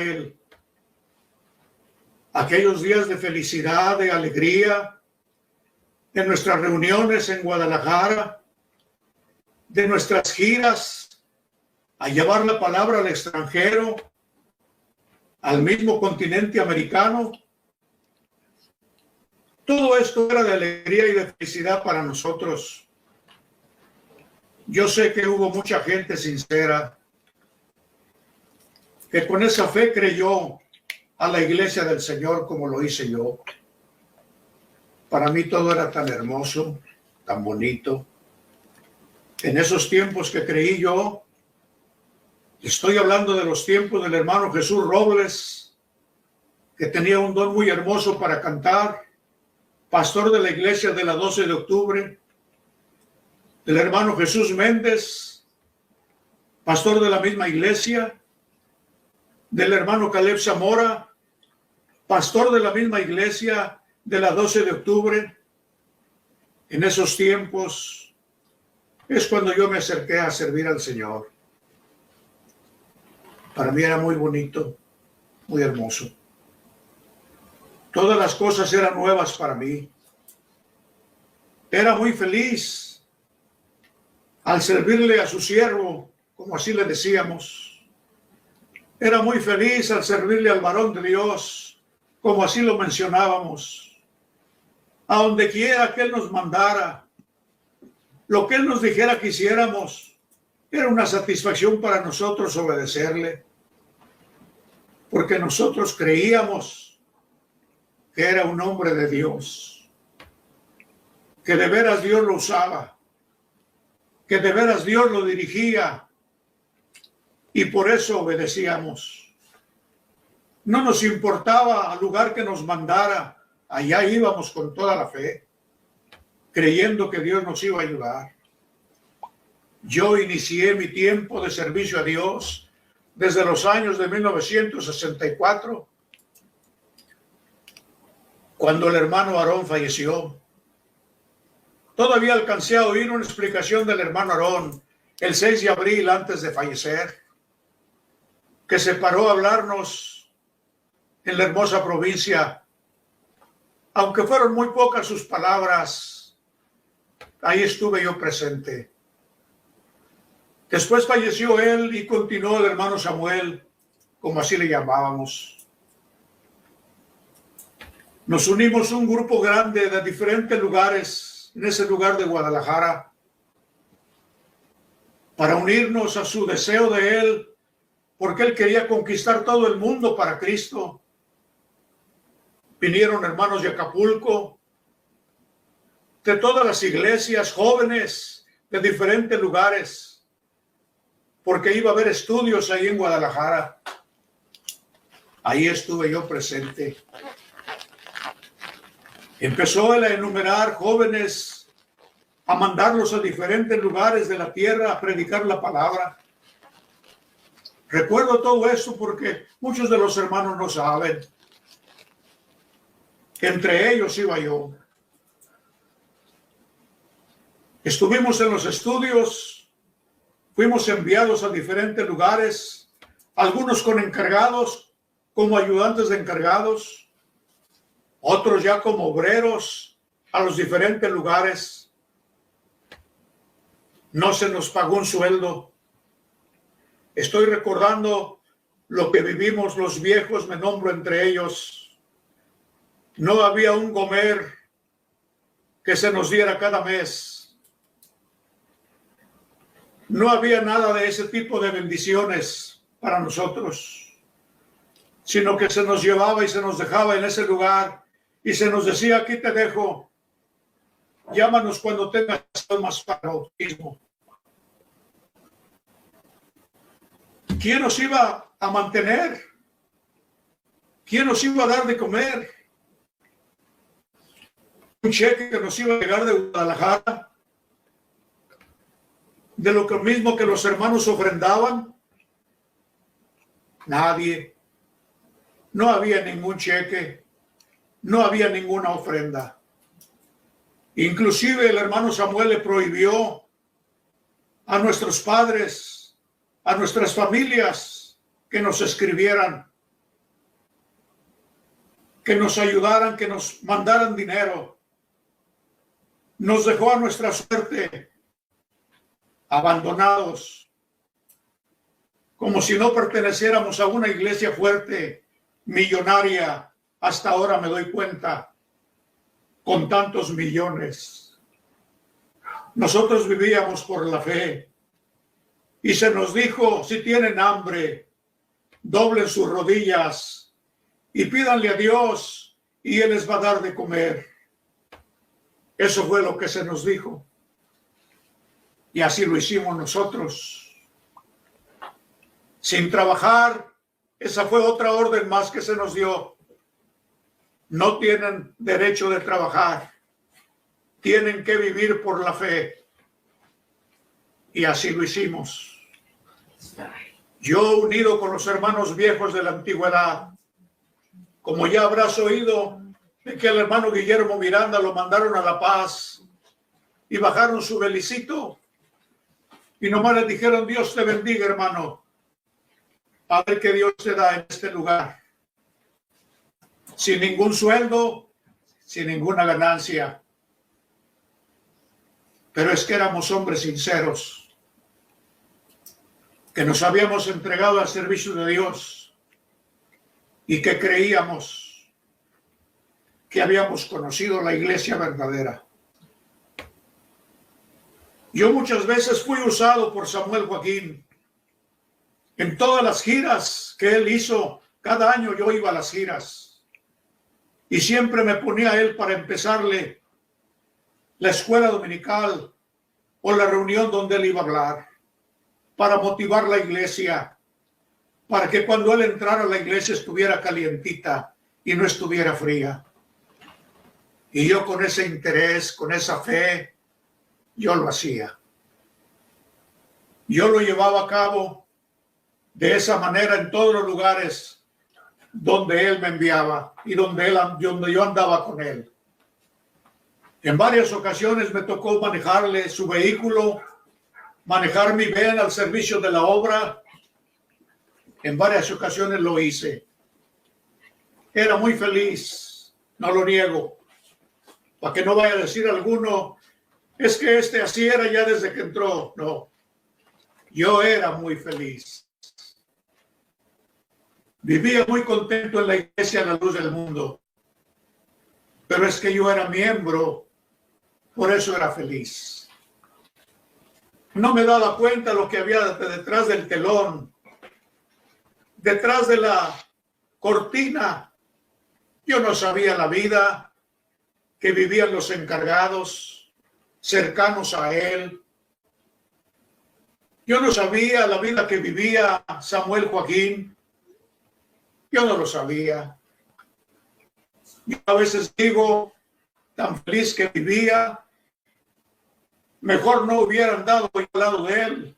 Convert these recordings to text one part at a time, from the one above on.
Él. Aquellos días de felicidad, de alegría, de nuestras reuniones en Guadalajara, de nuestras giras a llevar la palabra al extranjero, al mismo continente americano. Todo esto era de alegría y de felicidad para nosotros. Yo sé que hubo mucha gente sincera que con esa fe creyó a la iglesia del Señor como lo hice yo. Para mí todo era tan hermoso, tan bonito. En esos tiempos que creí yo, estoy hablando de los tiempos del hermano Jesús Robles, que tenía un don muy hermoso para cantar, pastor de la iglesia de la 12 de octubre, del hermano Jesús Méndez, pastor de la misma iglesia, del hermano Caleb Zamora, pastor de la misma iglesia de la 12 de octubre. En esos tiempos es cuando yo me acerqué a servir al Señor. Para mí era muy bonito, muy hermoso. Todas las cosas eran nuevas para mí. Era muy feliz al servirle a su siervo, como así le decíamos. Era muy feliz al servirle al varón de Dios, como así lo mencionábamos. A donde quiera que Él nos mandara, lo que Él nos dijera que hiciéramos, era una satisfacción para nosotros obedecerle, porque nosotros creíamos que era un hombre de Dios, que de veras Dios lo usaba, que de veras Dios lo dirigía, y por eso obedecíamos. No nos importaba al lugar que nos mandara, allá íbamos con toda la fe, creyendo que Dios nos iba a ayudar. Yo inicié mi tiempo de servicio a Dios desde los años de 1964, cuando el hermano Aarón falleció. Todavía alcancé a oír una explicación del hermano Aarón el 6 de abril antes de fallecer, que se paró a hablarnos en la hermosa provincia. Aunque fueron muy pocas sus palabras, ahí estuve yo presente. Después falleció él y continuó el hermano Samuel, como así le llamábamos. Nos unimos un grupo grande de diferentes lugares en ese lugar de Guadalajara para unirnos a su deseo de él, porque él quería conquistar todo el mundo para Cristo. Vinieron hermanos de Acapulco, de todas las iglesias, jóvenes de diferentes lugares, porque iba a haber estudios ahí en Guadalajara. Ahí estuve yo presente. Empezó él a enumerar jóvenes, a mandarlos a diferentes lugares de la tierra a predicar la palabra. Recuerdo todo esto porque muchos de los hermanos no saben. Entre ellos iba yo. Estuvimos en los estudios, fuimos enviados a diferentes lugares, algunos con encargados, como ayudantes de encargados, otros ya como obreros a los diferentes lugares. No se nos pagó un sueldo. Estoy recordando lo que vivimos los viejos, me nombro entre ellos. No había un comer que se nos diera cada mes. No había nada de ese tipo de bendiciones para nosotros, sino que se nos llevaba y se nos dejaba en ese lugar y se nos decía: aquí te dejo, llámanos cuando tengas más para bautismo. ¿Quién nos iba a mantener? ¿Quién nos iba a dar de comer? Un cheque que nos iba a llegar de Guadalajara, de lo mismo que los hermanos ofrendaban. Nadie. No había ningún cheque, no había ninguna ofrenda. Inclusive el hermano Samuel le prohibió a nuestros padres, a nuestras familias, que nos escribieran que nos ayudaran, que nos mandaran dinero. Nos dejó a nuestra suerte, abandonados, como si no perteneciéramos a una iglesia fuerte, millonaria. Hasta ahora me doy cuenta, con tantos millones. Nosotros vivíamos por la fe y se nos dijo, si tienen hambre, doblen sus rodillas y pídanle a Dios y Él les va a dar de comer. Eso fue lo que se nos dijo. Y así lo hicimos nosotros. Sin trabajar, esa fue otra orden más que se nos dio. No tienen derecho de trabajar. Tienen que vivir por la fe. Y así lo hicimos. Yo, unido con los hermanos viejos de la antigüedad, como ya habrás oído de que el hermano Guillermo Miranda lo mandaron a La Paz y bajaron su belicito y nomás le dijeron, Dios te bendiga, hermano. A ver qué Dios te da en este lugar. Sin ningún sueldo, sin ninguna ganancia. Pero es que éramos hombres sinceros, que nos habíamos entregado al servicio de Dios y que creíamos que habíamos conocido la iglesia verdadera. Yo muchas veces fui usado por Samuel Joaquín. En todas las giras que él hizo, cada año yo iba a las giras. Y siempre me ponía a él para empezarle la escuela dominical o la reunión donde él iba a hablar, para motivar la iglesia, para que cuando él entrara a la iglesia estuviera calientita y no estuviera fría. Y yo con ese interés, con esa fe, yo lo hacía. Yo lo llevaba a cabo de esa manera en todos los lugares donde él me enviaba y donde yo andaba con él. En varias ocasiones me tocó manejarle su vehículo, manejar mi ven al servicio de la obra. En varias ocasiones lo hice. Era muy feliz, no lo niego. Para que no vaya a decir alguno, es que así era ya desde que entró. No, yo era muy feliz. Vivía muy contento en la iglesia a la luz del mundo. Pero es que yo era miembro, por eso era feliz. No me daba cuenta lo que había detrás del telón, detrás de la cortina. Yo no sabía la vida que vivían los encargados cercanos a él. Yo no sabía la vida que vivía Samuel Joaquín. Yo no lo sabía. Yo a veces digo, tan feliz que vivía, mejor no hubiera andado al lado de él.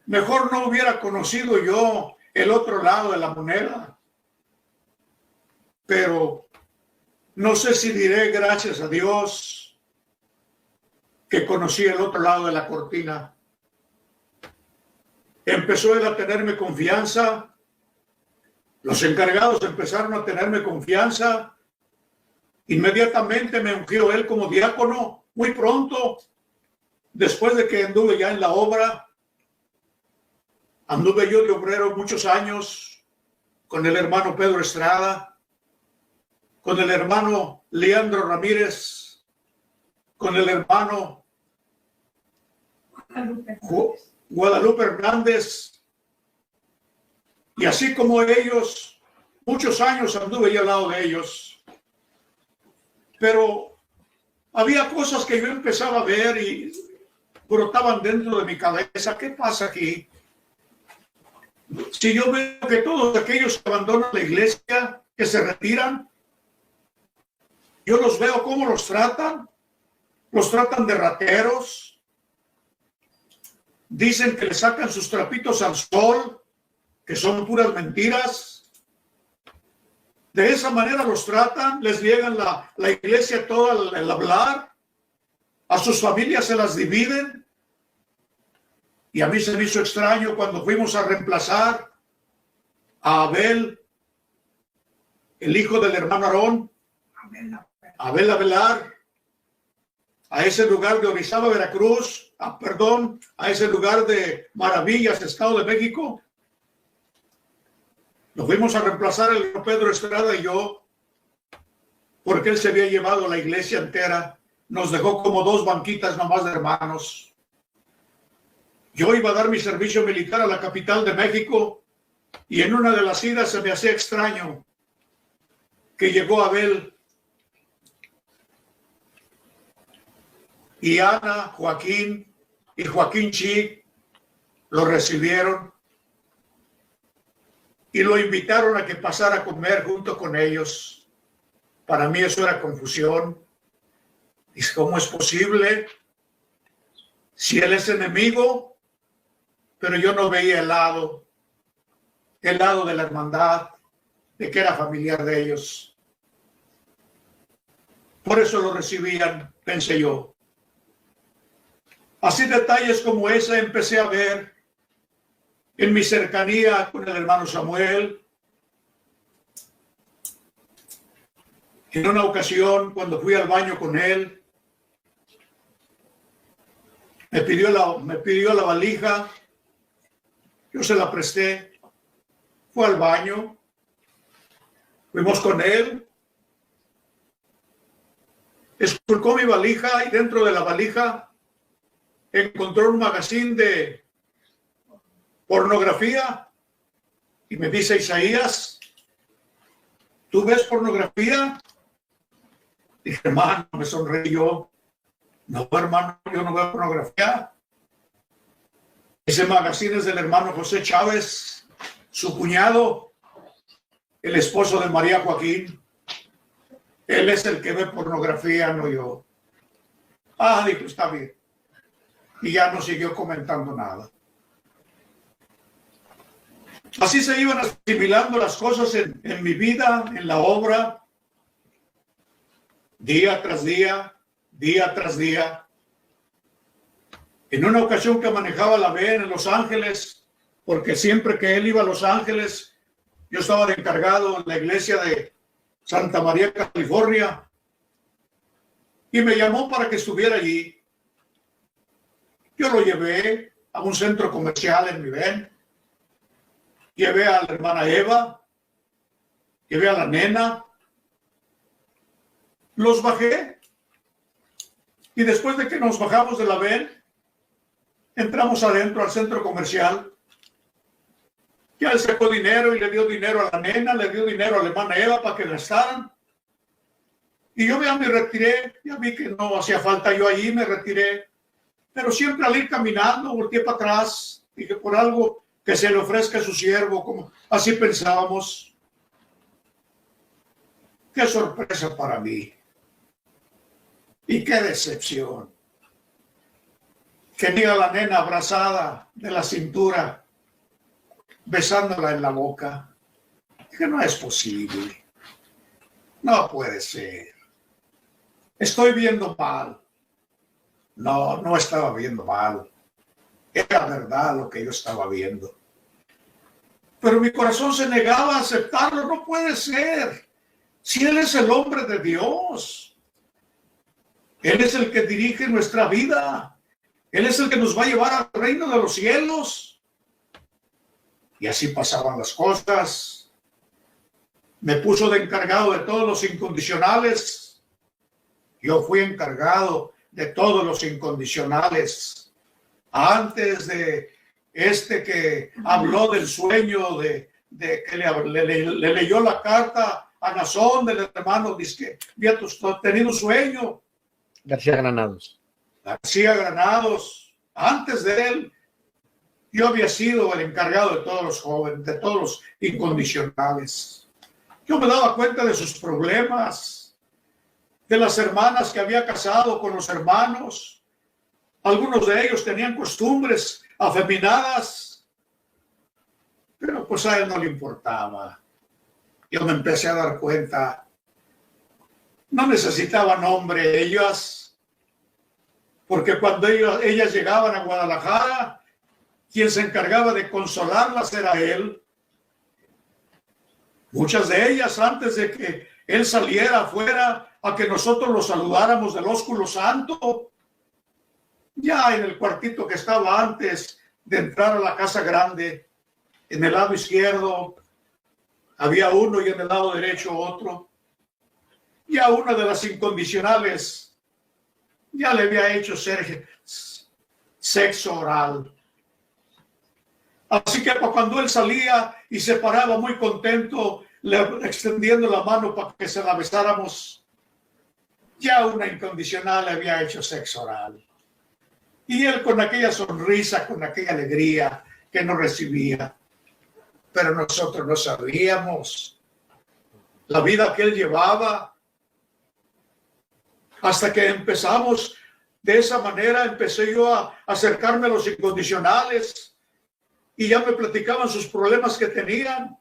Mejor no hubiera conocido yo el otro lado de la moneda. Pero no sé si diré gracias a Dios que conocí el otro lado de la cortina. Empezó él a tenerme confianza. Los encargados empezaron a tenerme confianza. Inmediatamente me ungió él como diácono, muy pronto, después de que anduve ya en la obra. Anduve yo de obrero muchos años con el hermano Pedro Estrada, con el hermano Leandro Ramírez, con el hermano Guadalupe Hernández. Y así como ellos, muchos años anduve yo al lado de ellos. Pero había cosas que yo empezaba a ver y brotaban dentro de mi cabeza. ¿Qué pasa aquí? Si yo veo que todos aquellos que abandonan la iglesia, que se retiran, yo los veo cómo los tratan de rateros, dicen que le sacan sus trapitos al sol, que son puras mentiras. De esa manera los tratan, les niegan la iglesia toda el hablar, a sus familias se las dividen. Y a mí se me hizo extraño cuando fuimos a reemplazar a Abel el hijo del hermano Aarón, Abel Abelar, a ese lugar de Orizaba, Veracruz, a ese lugar de Maravillas, Estado de México. Nos fuimos a reemplazar el Pedro Estrada y yo, porque él se había llevado la iglesia entera. Nos dejó como 2 banquitas nomás de hermanos. Yo iba a dar mi servicio militar a la capital de México y en una de las idas se me hacía extraño que llegó Abel y Ana, Joaquín y Joaquín Chi lo recibieron y lo invitaron a que pasara a comer junto con ellos. Para mí eso era confusión. ¿Y cómo es posible? Si él es enemigo, pero yo no veía el lado de la hermandad, de que era familiar de ellos. Por eso lo recibían, pensé yo. Así detalles como ese empecé a ver en mi cercanía con el hermano Samuel. En una ocasión, cuando fui al baño con él, me pidió la valija, yo se la presté, fue al baño, fuimos con él, esculcó mi valija y dentro de la valija encontró un magazine de pornografía y me dice: Isaías, ¿tú ves pornografía? Dije: hermano, me sonreí yo. No, hermano, yo no veo pornografía. Ese magazine es del hermano José Chávez, su cuñado, el esposo de María Joaquín. Él es el que ve pornografía, no yo. Ah, dijo, está bien. Y ya no siguió comentando nada. Así se iban asimilando las cosas en mi vida, en la obra, día tras día, día tras día. En una ocasión que manejaba la VEN en Los Ángeles, porque siempre que él iba a Los Ángeles, yo estaba de encargado en la iglesia de Santa María, California, y me llamó para que estuviera allí. Yo lo llevé a un centro comercial en mi VEN, llevé a la hermana Eva, llevé a la nena, los bajé, y después de que nos bajamos de la VEN, entramos adentro al centro comercial. Ya él sacó dinero y le dio dinero a la nena, le dio dinero a la hermana Eva para que gastaran. Y yo ya me retiré, ya vi que no hacía falta yo allí, me retiré. Pero siempre al ir caminando, volteé para atrás, dije, por algo que se le ofrezca a su siervo, como así pensábamos. Qué sorpresa para mí. Y qué decepción. Que diga la nena abrazada de la cintura, besándola en la boca. Que no es posible. No puede ser. Estoy viendo mal. No, no estaba viendo mal. Era verdad lo que yo estaba viendo. Pero mi corazón se negaba a aceptarlo. No puede ser. Si Él es el hombre de Dios. Él es el que dirige nuestra vida. Él es el que nos va a llevar al reino de los cielos. Y así pasaban las cosas. Me puso de encargado de todos los incondicionales. Yo fui encargado de todos los incondicionales. Antes de este que habló del sueño, de que le leyó la carta a Nazón del hermano, dice que había tenido sueño. García Granados. García Granados. Antes de él, yo había sido el encargado de todos los jóvenes, de todos los incondicionales. Yo me daba cuenta de sus problemas, de las hermanas que había casado con los hermanos. Algunos de ellos tenían costumbres afeminadas, pero pues a él no le importaba. Yo me empecé a dar cuenta, no necesitaban hombre ellas, porque cuando ellas llegaban a Guadalajara, quien se encargaba de consolarlas era él. Muchas de ellas, antes de que él saliera afuera a que nosotros lo saludáramos del ósculo santo, ya en el cuartito que estaba antes de entrar a la casa grande, en el lado izquierdo había uno y en el lado derecho otro. Ya una de las incondicionales ya le había hecho sexo oral. Así que cuando él salía y se paraba muy contento, extendiendo la mano para que se la besáramos, ya una incondicional le había hecho sexo oral. Y él con aquella sonrisa, con aquella alegría que nos recibía. Pero nosotros no sabíamos la vida que él llevaba. Hasta que empezamos de esa manera, empecé yo a acercarme a los incondicionales y ya me platicaban sus problemas que tenían.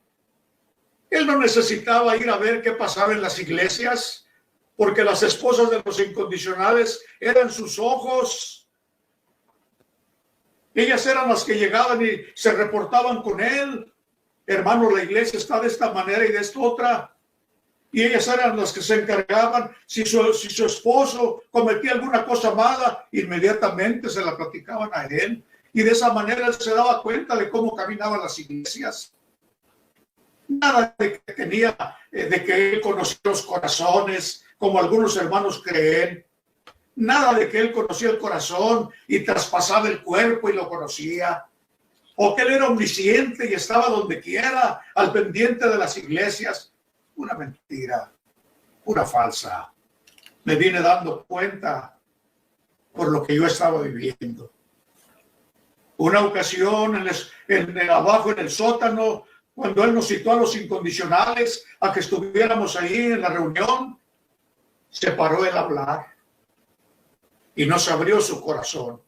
Él no necesitaba ir a ver qué pasaba en las iglesias, porque las esposas de los incondicionales eran sus ojos. Ellas eran las que llegaban y se reportaban con él. Hermano, la iglesia está de esta manera y de esta otra. Y ellas eran las que se encargaban. Si su esposo cometía alguna cosa mala, inmediatamente se la platicaban a él. Y de esa manera él se daba cuenta de cómo caminaban las iglesias. Nada de que de que él conocía los corazones, como algunos hermanos creen. Nada de que él conocía el corazón y traspasaba el cuerpo y lo conocía. O que él era omnisciente y estaba donde quiera, al pendiente de las iglesias. Una mentira, una falsa. Me vine dando cuenta por lo que yo estaba viviendo. Una ocasión abajo en el sótano, cuando él nos citó a los incondicionales a que estuviéramos ahí en la reunión, se paró el hablar y nos abrió su corazón.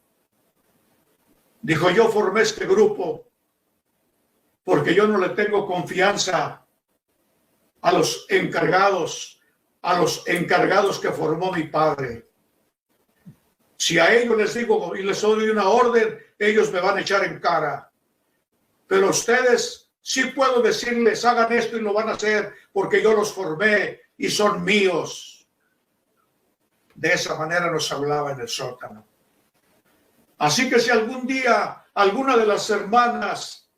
Dijo, yo formé este grupo porque yo no le tengo confianza a los encargados que formó mi padre. Si a ellos les digo y les doy una orden, ellos me van a echar en cara. Pero ustedes sí puedo decirles, hagan esto y lo van a hacer porque yo los formé y son míos. De esa manera nos hablaba en el sótano. Así que si algún día alguna de las hermanas,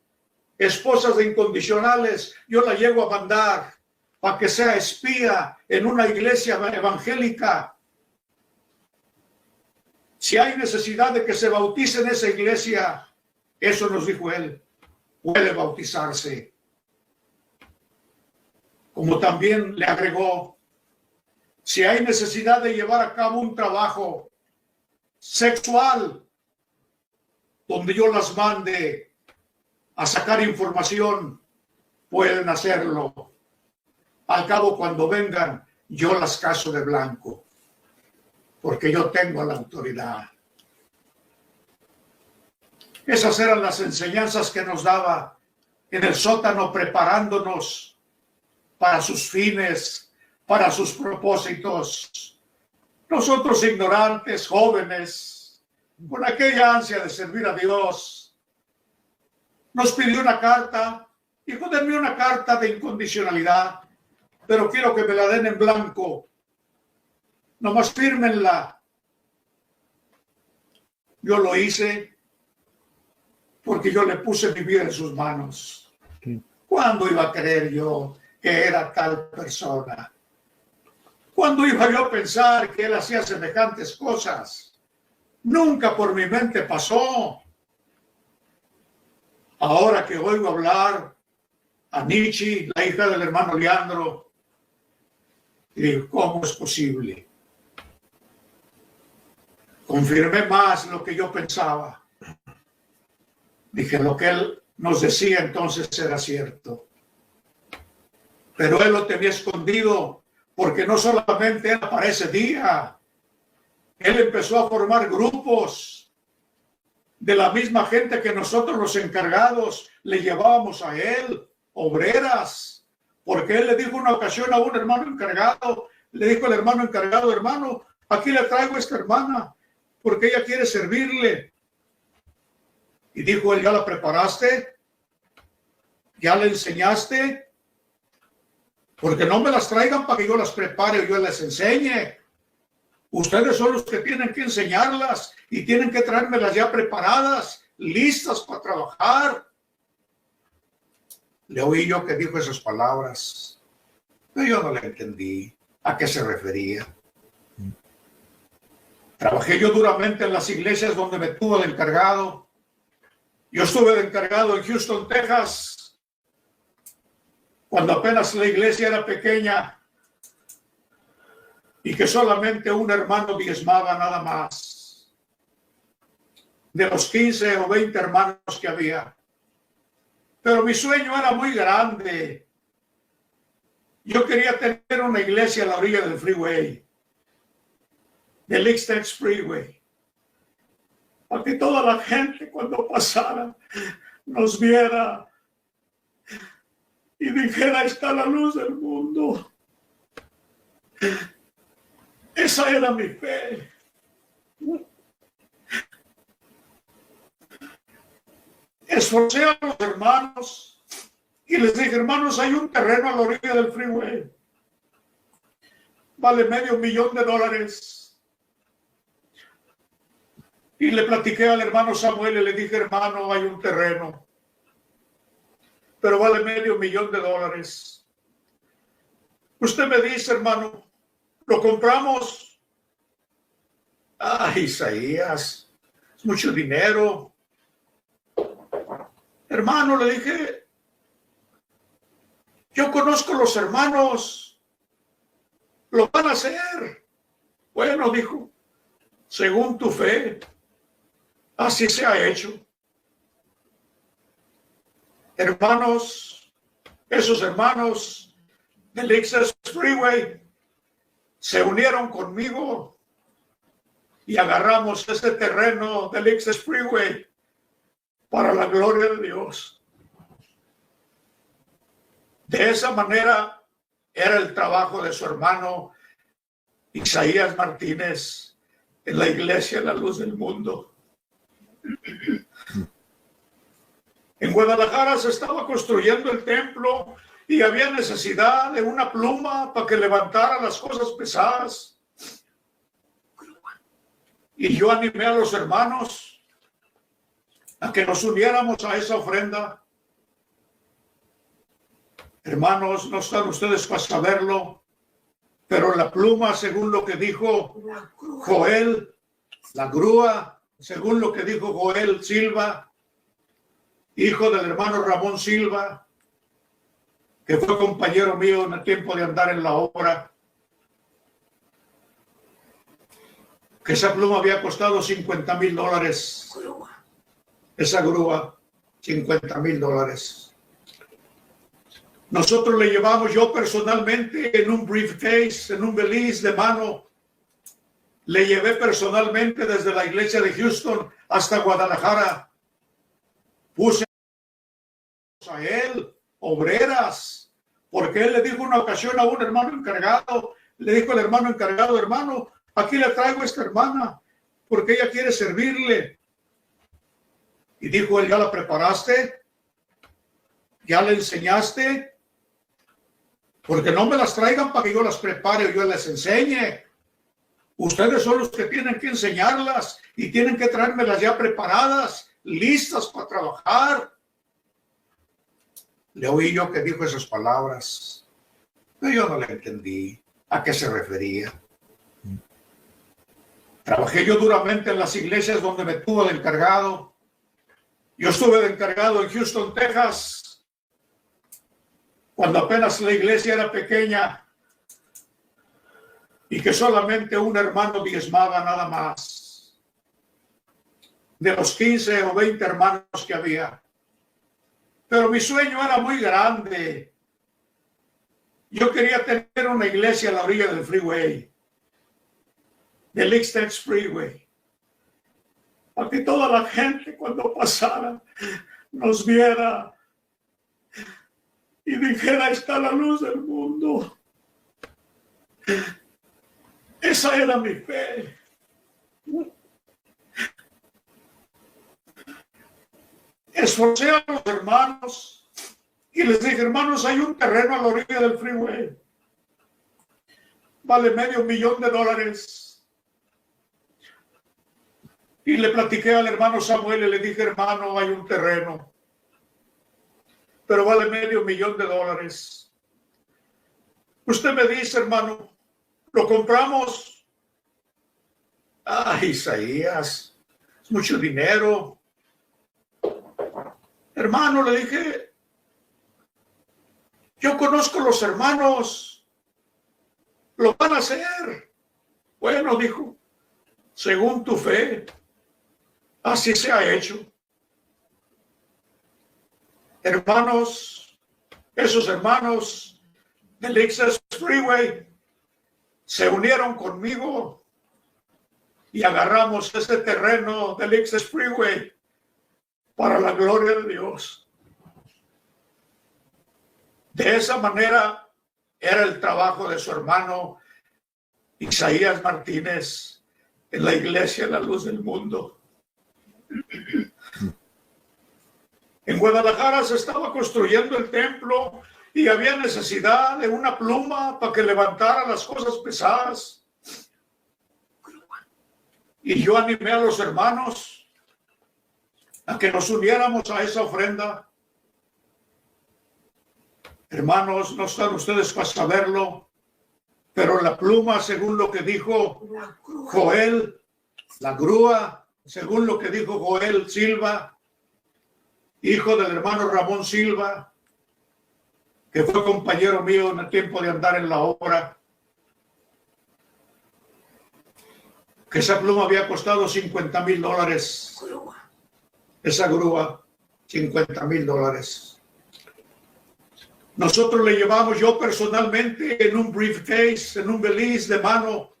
esposas de incondicionales, yo la llego a mandar para que sea espía en una iglesia evangélica, si hay necesidad de que se bautice en esa iglesia, eso nos dijo él, puede bautizarse. Como también le agregó, si hay necesidad de llevar a cabo un trabajo sexual, donde yo las mande a sacar información, pueden hacerlo. Al cabo, cuando vengan, yo las caso de blanco, porque yo tengo la autoridad. Esas eran las enseñanzas que nos daba en el sótano, preparándonos para sus fines, para sus propósitos. Nosotros ignorantes, jóvenes, con aquella ansia de servir a Dios, nos pidió una carta. Dijo, denme una carta de incondicionalidad, pero quiero que me la den en blanco. Nomás fírmenla. Yo lo hice porque yo le puse mi vida en sus manos. ¿Cuándo iba a creer yo que era tal persona? ¿Cuándo iba yo a pensar que él hacía semejantes cosas? Nunca por mi mente pasó. Ahora que oigo hablar a Nietzsche, la hija del hermano Leandro, y digo, ¿cómo es posible? Confirmé más lo que yo pensaba. Dije, lo que él nos decía entonces era cierto. Pero él lo tenía escondido, porque no solamente era para ese día. Él empezó a formar grupos de la misma gente que nosotros los encargados le llevábamos a él, obreras, porque él le dijo una ocasión a un hermano encargado, le dijo al hermano encargado, hermano, aquí le traigo a esta hermana, porque ella quiere servirle. Y dijo él, ¿ya la preparaste? ¿Ya le enseñaste? Porque no me las traigan para que yo las prepare o yo les enseñe. Ustedes son los que tienen que enseñarlas y tienen que traérmelas ya preparadas, listas para trabajar. Le oí yo que dijo esas palabras, pero yo no le entendí a qué se refería. Trabajé yo duramente en las iglesias donde me tuvo de encargado. Yo estuve de encargado en Houston, Texas, cuando apenas la iglesia era pequeña y que solamente un hermano diezmaba nada más. De los 15 o 20 hermanos que había. Pero mi sueño era muy grande. Yo quería tener una iglesia a la orilla del freeway, del X-Tex Freeway, para que toda la gente cuando pasara nos viera y dijera: está la luz del mundo. Esa era mi fe. Esforcé a los hermanos y les dije: hermanos, hay un terreno a la orilla del freeway. Vale $500,000. Y le platiqué al hermano Samuel y le dije: hermano, hay un terreno, pero vale $500,000. Usted me dice, hermano, ¿lo compramos? Ah, Isaías, es mucho dinero. Hermano, le dije, yo conozco los hermanos, lo van a hacer. Bueno, dijo, según tu fe, así se ha hecho. Hermanos, esos hermanos del X-Tex Freeway se unieron conmigo y agarramos ese terreno del X-Tex Freeway para la gloria de Dios. De esa manera era el trabajo de su hermano Isaías Martínez en la iglesia La Luz del Mundo. En Guadalajara se estaba construyendo el templo y había necesidad de una pluma para que levantara las cosas pesadas. Y yo animé a los hermanos a que nos uniéramos a esa ofrenda. Hermanos, no están ustedes para saberlo, pero la pluma, según lo que dijo Joel, la grúa, según lo que dijo Joel Silva, hijo del hermano Ramón Silva, que fue compañero mío en el tiempo de andar en la obra, que esa pluma había costado $50,000. Esa grúa, $50,000. Nosotros le llevamos, yo personalmente, en un briefcase, en un valise de mano, le llevé personalmente desde la iglesia de Houston hasta Guadalajara. Puse a él obreras, porque él le dijo una ocasión a un hermano encargado, le dijo al hermano encargado: hermano, aquí le traigo a esta hermana, porque ella quiere servirle. Y dijo él: ¿ya la preparaste? ¿Ya le enseñaste? Porque no me las traigan para que yo las prepare o yo les enseñe. Ustedes son los que tienen que enseñarlas y tienen que traérmelas ya preparadas, listas para trabajar. Le oí yo que dijo esas palabras, pero yo no le entendí a qué se refería. Trabajé yo duramente en las iglesias donde me tuvo de encargado. Yo estuve de encargado en Houston, Texas, cuando apenas la iglesia era pequeña y que solamente un hermano diezmaba nada más. De los 15 o 20 hermanos que había. Pero mi sueño era muy grande. Yo quería tener una iglesia a la orilla del freeway, del X-Tex Freeway, para que toda la gente cuando pasara nos viera y dijera: está la luz del mundo. Esa era mi fe. Esforcé a los hermanos Y les dije, hermanos, hay un terreno a la orilla del freeway. Vale $500,000. Y le platiqué al hermano Samuel y le dije, hermano, hay un terreno, pero vale $500,000. Usted me dice, hermano, ¿lo compramos? Isaías, es mucho dinero. Hermano, le dije, yo conozco los hermanos, lo van a hacer. Bueno, dijo, según tu fe, así se ha hecho. Hermanos, esos hermanos del Access Freeway se unieron conmigo y agarramos ese terreno del Access Freeway para la gloria de Dios. De esa manera era el trabajo de su hermano Isaías Martínez en la iglesia La Luz del Mundo. En Guadalajara se estaba construyendo el templo y había necesidad de una pluma para que levantara las cosas pesadas. Y yo animé a los hermanos a que nos uniéramos a esa ofrenda. Hermanos, no están ustedes para saberlo, pero la pluma, según lo que dijo Joel, la grúa, según lo que dijo Joel Silva, hijo del hermano Ramón Silva, que fue compañero mío en el tiempo de andar en la obra, que esa pluma había costado $50,000. Esa grúa, $50,000. Nosotros le llevamos, yo personalmente, en un briefcase, en un valise de mano,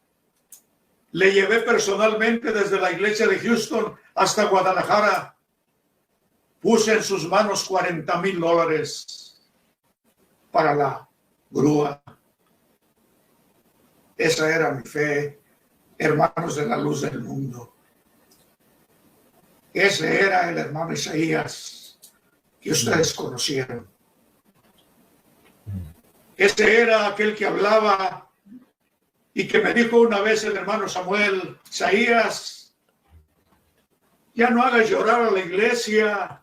le llevé personalmente desde la iglesia de Houston hasta Guadalajara. Puse en sus manos $40,000 para la grúa. Esa era mi fe, hermanos de La Luz del Mundo. Ese era el hermano Isaías que ustedes conocieron. Ese era aquel que hablaba y que me dijo una vez el hermano Samuel, Isaías, ya no hagas llorar a la iglesia.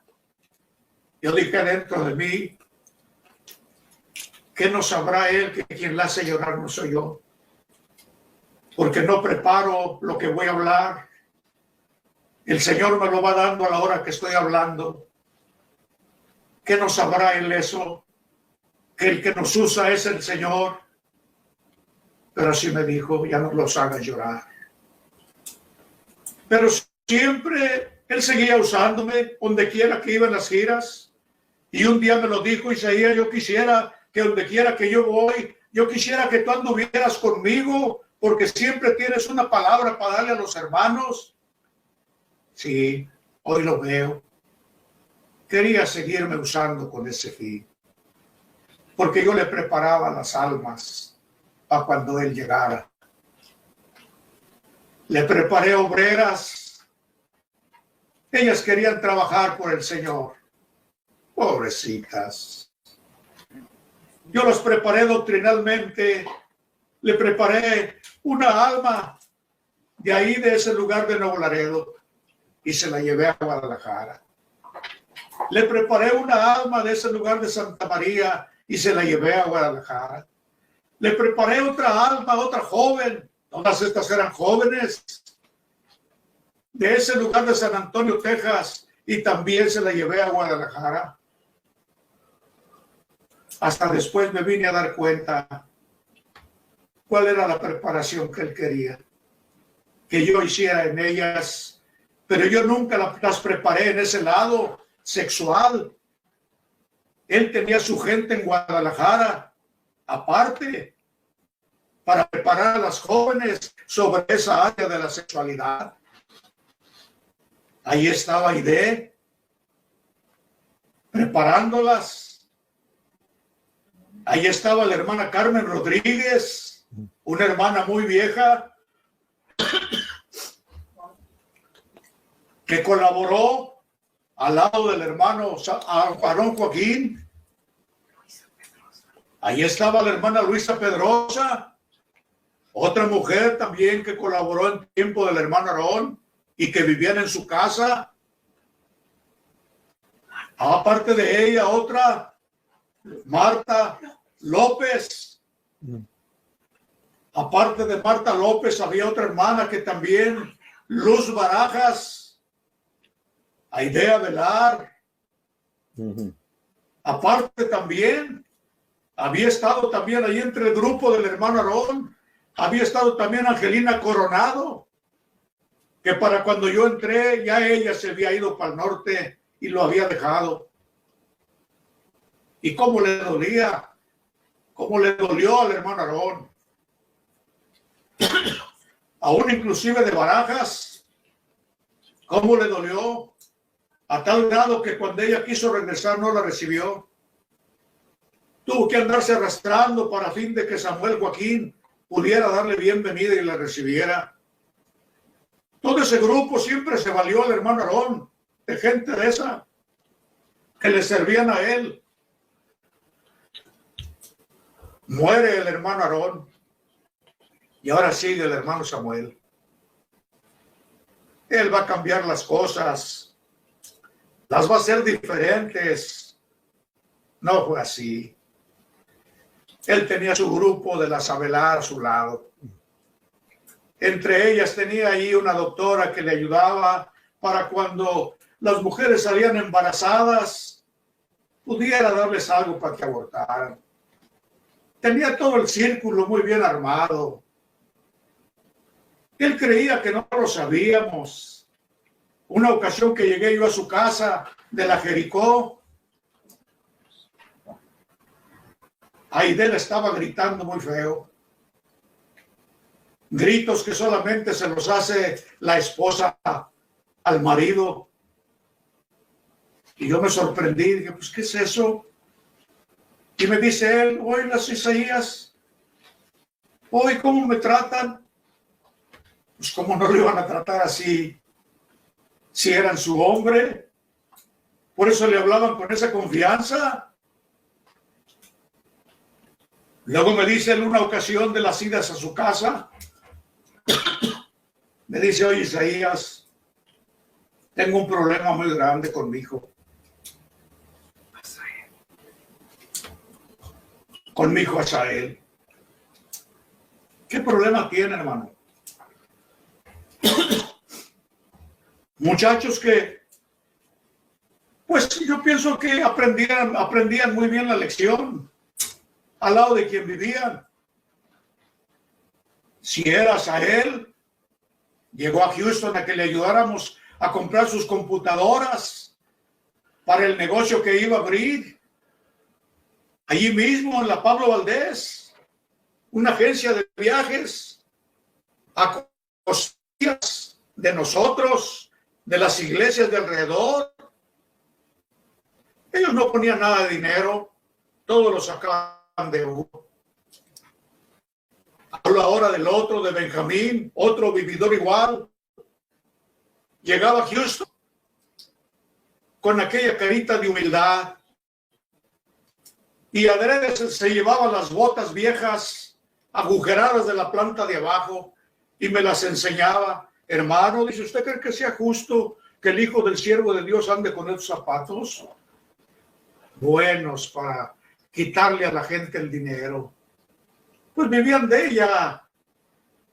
Yo dije dentro de mí, ¿qué no sabrá él que quien la hace llorar no soy yo? Porque no preparo lo que voy a hablar. El Señor me lo va dando a la hora que estoy hablando. ¿Qué no sabrá él eso? Que el que nos usa es el Señor. Pero así me dijo, ya no los hagas llorar. Pero siempre él seguía usándome donde quiera que iba en las giras. Y un día me lo dijo, Isaías, yo quisiera que donde quiera que yo voy, yo quisiera que tú anduvieras conmigo, porque siempre tienes una palabra para darle a los hermanos. Sí, hoy lo veo. Quería seguirme usando con ese fin, porque yo le preparaba las almas para cuando él llegara. Le preparé obreras. Ellas querían trabajar por el Señor. Pobrecitas. Yo las preparé doctrinalmente. Le preparé una alma de ahí, de ese lugar de Nuevo Laredo, y se la llevé a Guadalajara. Le preparé una alma de ese lugar de Santa María y se la llevé a Guadalajara. Le preparé otra alma, otra joven. Todas estas eran jóvenes de ese lugar de San Antonio, Texas, y también se la llevé a Guadalajara. Hasta después me vine a dar cuenta cuál era la preparación que él quería que yo hiciera en ellas, pero yo nunca las preparé en ese lado sexual. Él tenía su gente en Guadalajara, aparte, para preparar a las jóvenes sobre esa área de la sexualidad. Ahí estaba Aide, preparándolas. Ahí estaba la hermana Carmen Rodríguez, una hermana muy vieja, que colaboró al lado del hermano Aarón Joaquín Ahí estaba la hermana Luisa Pedrosa, otra mujer también que colaboró en tiempo del hermano Aarón y que vivían en su casa. Aparte de ella, otra, Marta López. Aparte de Marta López, había otra hermana que también, Luz Barajas, Aidea Velar. Aparte también, había estado también ahí entre el grupo del hermano Aarón, había estado también Angelina Coronado, que para cuando yo entré, ya ella se había ido para el norte y lo había dejado. Y cómo le dolía, cómo le dolió al hermano Aarón. Aún inclusive de Barajas, cómo le dolió, a tal grado que cuando ella quiso regresar no la recibió. Tuvo que andarse arrastrando para fin de que Samuel Joaquín pudiera darle bienvenida y la recibiera. Todo ese grupo siempre se valió al hermano Aarón, de gente de esa, que le servían a él. Muere el hermano Aarón y ahora sigue el hermano Samuel. Él va a cambiar las cosas, las va a hacer diferentes. No fue así. Él tenía su grupo de las Avelar a su lado. Entre ellas tenía ahí una doctora que le ayudaba para cuando las mujeres salían embarazadas, pudiera darles algo para que abortaran. Tenía todo el círculo muy bien armado. Él creía que no lo sabíamos. Una ocasión que llegué yo a su casa de la Jericó, Aide le estaba gritando muy feo. Gritos que solamente se los hace la esposa al marido. Y yo me sorprendí, dije, pues, ¿qué es eso? Y me dice él, hoy las Isaías, hoy cómo me tratan. Pues cómo no lo iban a tratar así si eran su hombre. Por eso le hablaban con esa confianza. Luego me dice en una ocasión de las idas a su casa, me dice, oye Isaías, tengo un problema muy grande con mi hijo. Con mi hijo Asael. ¿Qué problema tiene, hermano? Muchachos que, pues yo pienso que aprendían muy bien la lección al lado de quien vivían. Si era Asael, llegó a Houston a que le ayudáramos a comprar sus computadoras para el negocio que iba a abrir. Allí mismo en la Pablo Valdés, una agencia de viajes a costillas de nosotros, de las iglesias de alrededor. Ellos no ponían nada de dinero, todo lo sacaban de uno. Hablo ahora del otro, de Benjamín, otro vividor igual. Llegaba a Houston con aquella carita de humildad y adrede se llevaba las botas viejas agujeradas de la planta de abajo y me las enseñaba. Hermano, dice, ¿usted cree que sea justo que el hijo del siervo de Dios ande con esos zapatos? Buenos para quitarle a la gente el dinero. Pues vivían de ella,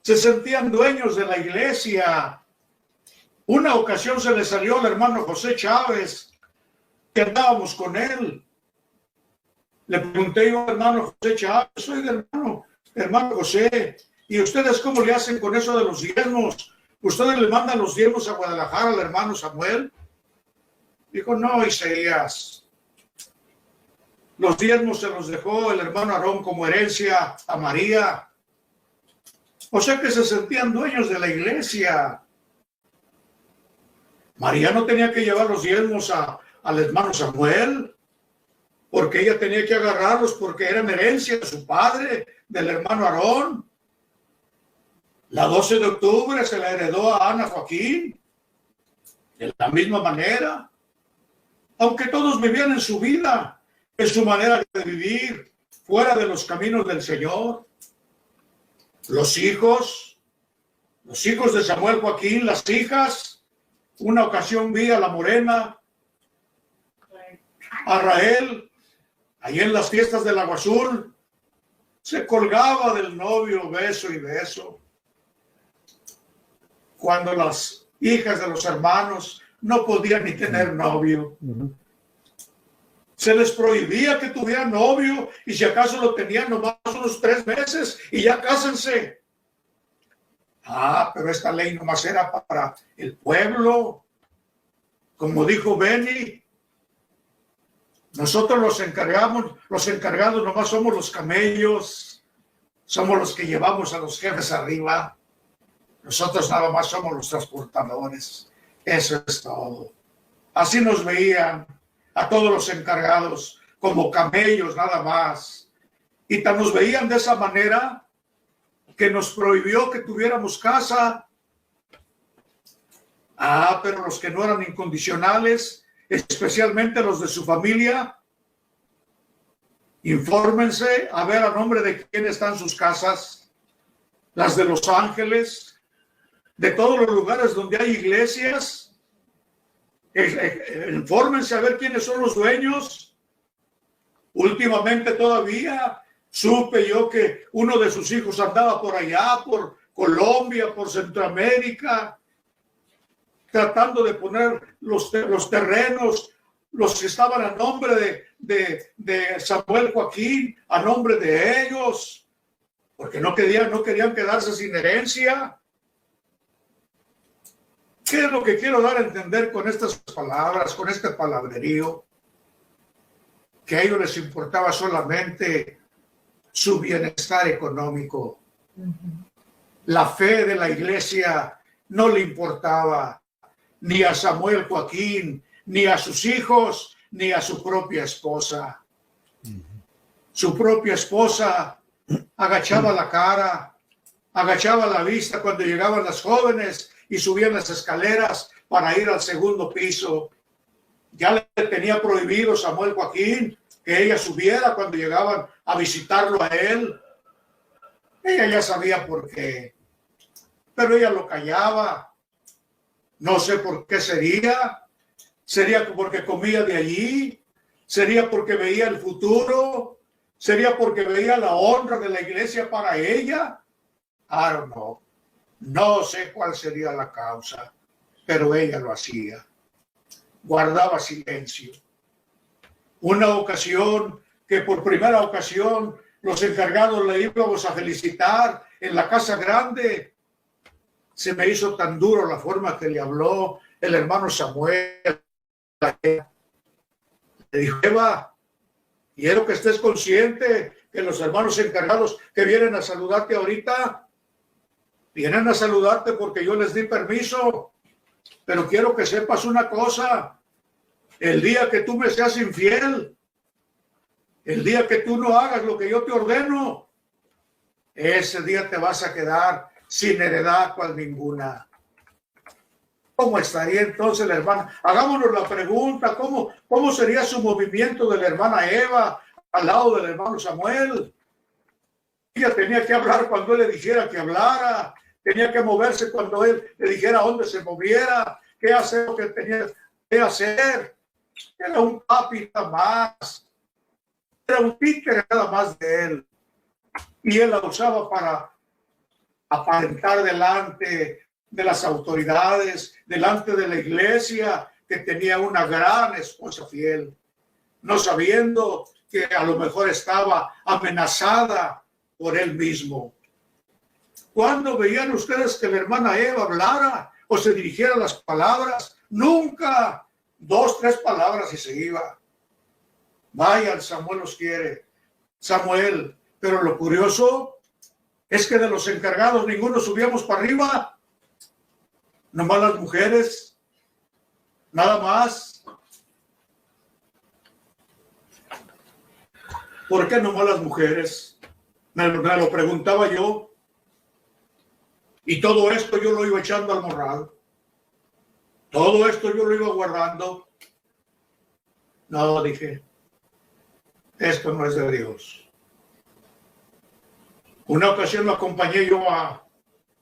se sentían dueños de la iglesia. Una ocasión se le salió al hermano José Chávez, que andábamos con él. Le pregunté yo, hermano José Chávez, soy del hermano José, ¿y ustedes cómo le hacen con eso de los diezmos? ¿Ustedes le mandan los diezmos a Guadalajara al hermano Samuel? Dijo, no, Isaías. Los diezmos se los dejó el hermano Aarón como herencia a María. O sea que se sentían dueños de la iglesia. María no tenía que llevar los diezmos al hermano Samuel, porque ella tenía que agarrarlos porque eran herencia de su padre, del hermano Aarón. La 12 de octubre se la heredó a Ana Joaquín, de la misma manera. Aunque todos vivían en su vida, en su manera de vivir, fuera de los caminos del Señor. Los hijos de Samuel Joaquín, las hijas. Una ocasión vi a la morena, a Rael, ahí en las fiestas del Agua Azul, se colgaba del novio beso y beso. Cuando las hijas de los hermanos no podían ni tener novio. Se les prohibía que tuvieran novio y si acaso lo tenían nomás unos 3 meses y ya cásense. Pero esta ley nomás era para el pueblo. Como dijo Benny, nosotros los encargados nomás somos los camellos, somos los que llevamos a los jefes arriba. Nosotros nada más somos los transportadores. Eso es todo. Así nos veían a todos los encargados como camellos nada más. Y tan nos veían de esa manera que nos prohibió que tuviéramos casa. Pero los que no eran incondicionales, especialmente los de su familia, infórmense a ver a nombre de quién están sus casas, las de Los Ángeles, de todos los lugares donde hay iglesias. Infórmense a ver quiénes son los dueños. Últimamente todavía supe yo que uno de sus hijos andaba por allá, por Colombia, por Centroamérica, tratando de poner los terrenos, los que estaban a nombre de Samuel Joaquín, a nombre de ellos, porque no querían quedarse sin herencia. ¿Qué es lo que quiero dar a entender con estas palabras, con este palabrerío? Que a ellos les importaba solamente su bienestar económico. La fe de la iglesia no le importaba ni a Samuel Joaquín, ni a sus hijos, ni a su propia esposa. Su propia esposa agachaba la cara, agachaba la vista cuando llegaban las jóvenes y subían las escaleras para ir al segundo piso. Ya le tenía prohibido Samuel Joaquín que ella subiera cuando llegaban a visitarlo a él. Ella ya sabía por qué, pero ella lo callaba. No sé por qué sería. ¿Sería porque comía de allí? ¿Sería porque veía el futuro? ¿Sería porque veía la honra de la iglesia para ella? I don't know. No sé cuál sería la causa, pero ella lo hacía. Guardaba silencio. Una ocasión que por primera ocasión los encargados le íbamos a felicitar en la casa grande, se me hizo tan duro la forma que le habló el hermano Samuel. Le dijo: Eva, quiero que estés consciente que los hermanos encargados que vienen a saludarte ahorita, vienen a saludarte porque yo les di permiso, pero quiero que sepas una cosa: el día que tú me seas infiel, el día que tú no hagas lo que yo te ordeno, ese día te vas a quedar sin heredad cual ninguna. ¿Cómo estaría entonces la hermana? Hagámonos la pregunta, ¿cómo sería su movimiento de la hermana Eva al lado del hermano Samuel? Ella tenía que hablar cuando él le dijera que hablara, tenía que moverse cuando él le dijera dónde se moviera, qué hacer, lo que tenía que hacer. Era un papi nada más, era un títere nada más de él, y él la usaba para aparentar delante de las autoridades, delante de la iglesia, que tenía una gran esposa fiel, no sabiendo que a lo mejor estaba amenazada por él mismo. ¿Cuándo veían ustedes que la hermana Eva hablara o se dirigiera las palabras? Nunca. 2, 3 palabras y se iba. Vayan, Samuel los quiere. Samuel, pero lo curioso es que de los encargados ninguno subíamos para arriba. Nomás las mujeres. Nada más. ¿Por qué nomás las mujeres? Me lo preguntaba yo. Y todo esto yo lo iba echando al morral. Todo esto yo lo iba guardando. No, dije, esto no es de Dios. Una ocasión lo acompañé yo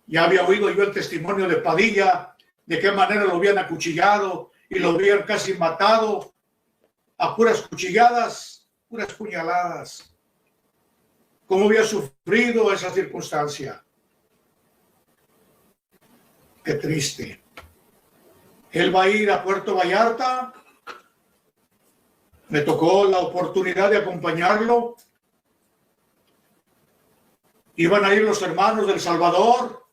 ya había oído yo el testimonio de Padilla, de qué manera lo habían acuchillado y lo habían casi matado a puras cuchilladas, puras puñaladas. ¿Cómo había sufrido esa circunstancia? Qué triste. Él va a ir a Puerto Vallarta. Me tocó la oportunidad de acompañarlo. Iban a ir los hermanos del Salvador.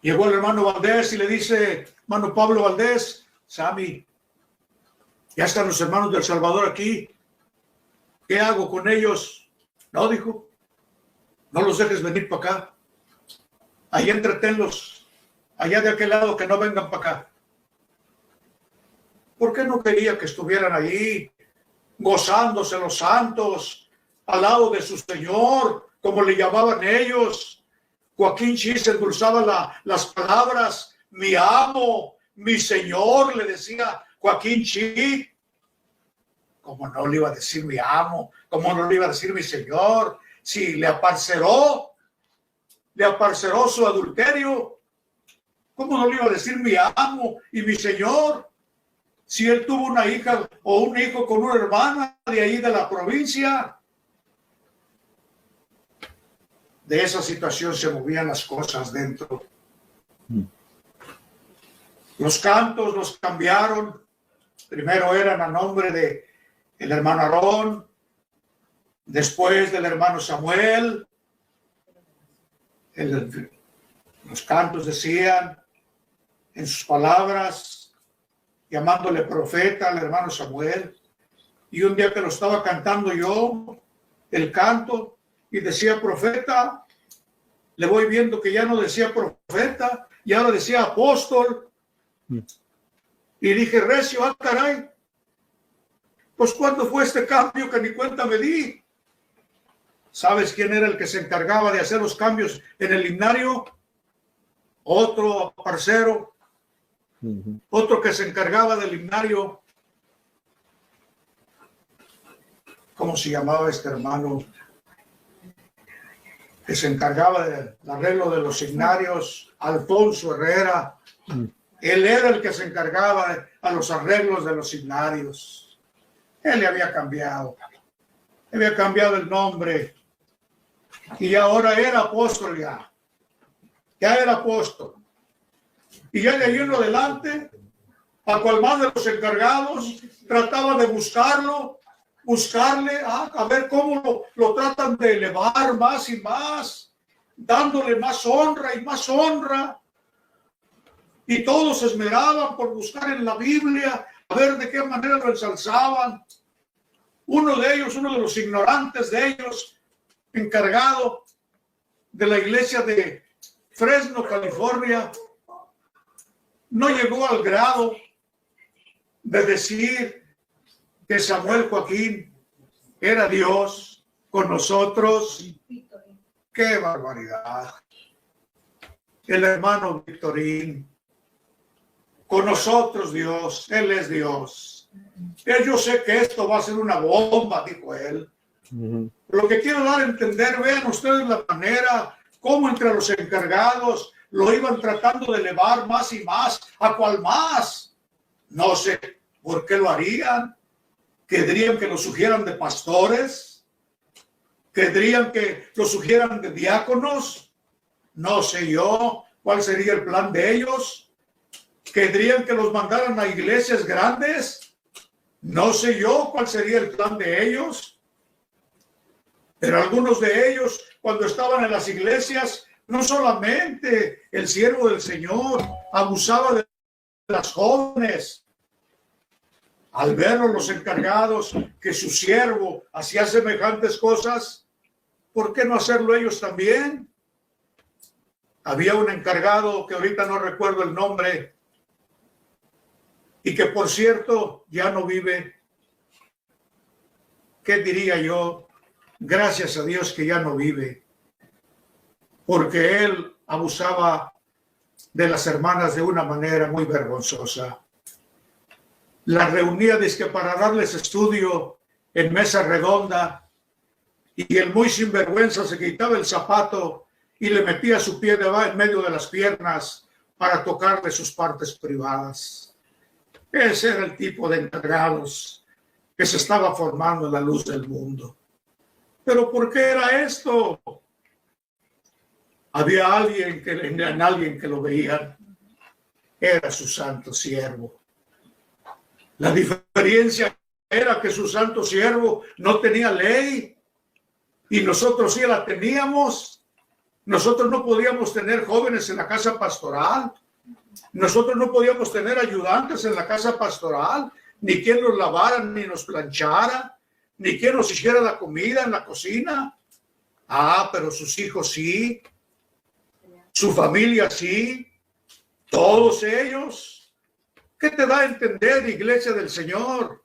Llegó el hermano Valdés y le dice, hermano Pablo Valdés, Sammy, ya están los hermanos del Salvador aquí. ¿Qué hago con ellos? No, dijo, no los dejes venir para acá. Ahí entretenlos, allá de aquel lado, que no vengan para acá. ¿Por qué no quería que estuvieran allí, gozándose los santos, al lado de su Señor, como le llamaban ellos? Joaquín Chis endulzaba las palabras, mi amo, mi Señor, le decía Joaquín Chis. ¿Cómo no le iba a decir mi amo? ¿Cómo no le iba a decir mi Señor? Si le aparceró su adulterio. ¿Cómo no le iba a decir mi amo y mi Señor? Si él tuvo una hija o un hijo con una hermana de ahí de la provincia. De esa situación se movían las cosas dentro. Los cantos los cambiaron. Primero eran a nombre de el hermano Aarón, después del hermano Samuel. Los cantos decían en sus palabras, llamándole profeta al hermano Samuel. Y un día que lo estaba cantando yo, el canto, y decía profeta, le voy viendo que ya no decía profeta, y ahora decía apóstol. Y dije, recio, caray, pues ¿cuándo fue este cambio que ni cuenta me di? ¿Sabes quién era el que se encargaba de hacer los cambios en el himnario? Otro parcero, otro que se encargaba del himnario. ¿Cómo se llamaba este hermano? Que se encargaba del arreglo de los himnarios, Alfonso Herrera. Él era el que se encargaba a los arreglos de los himnarios. Él le había cambiado el nombre. Y ahora era apóstol ya era apóstol. Y ya de ahí en adelante, a cual más de los encargados trataba de buscarle, a ver cómo lo tratan de elevar más y más, dándole más honra y más honra. Y todos se esmeraban por buscar en la Biblia, a ver de qué manera lo ensalzaban. Uno de los ignorantes de ellos, encargado de la iglesia de Fresno, California, no llegó al grado de decir que Samuel Joaquín era Dios con nosotros. ¡Qué barbaridad! El hermano Victorín, con nosotros Dios, Él es Dios. Yo sé que esto va a ser una bomba, dijo él. Lo que quiero dar a entender, vean ustedes la manera como entre los encargados lo iban tratando de elevar más y más. ¿A cuál más? No sé por qué lo harían. ¿Querrían que lo sugieran de pastores? ¿Querrían que lo sugieran de diáconos? No sé yo cuál sería el plan de ellos. ¿Querrían que los mandaran a iglesias grandes? No sé yo cuál sería el plan de ellos. Pero algunos de ellos, cuando estaban en las iglesias, no solamente el siervo del Señor abusaba de las jóvenes. Al verlo los encargados que su siervo hacía semejantes cosas, ¿por qué no hacerlo ellos también? Había un encargado que ahorita no recuerdo el nombre y que por cierto ya no vive. ¿Qué diría yo? Gracias a Dios que ya no vive, porque él abusaba de las hermanas de una manera muy vergonzosa. Las reunía dizque para darles estudio en mesa redonda Y el muy sinvergüenza se quitaba el zapato y le metía su pie en medio de las piernas para tocarle sus partes privadas. Ese era el tipo de encargados que se estaba formando en la luz del mundo. ¿Pero por qué era esto? Había alguien en alguien que lo veía. Era su santo siervo. La diferencia era que su santo siervo no tenía ley y nosotros sí la teníamos. Nosotros no podíamos tener jóvenes en la casa pastoral. Nosotros no podíamos tener ayudantes en la casa pastoral, ni quien nos lavara, ni nos planchara, ni quien nos hiciera la comida en la cocina. Ah, pero sus hijos sí, su familia sí, todos ellos. ¿Qué te da a entender, iglesia del Señor?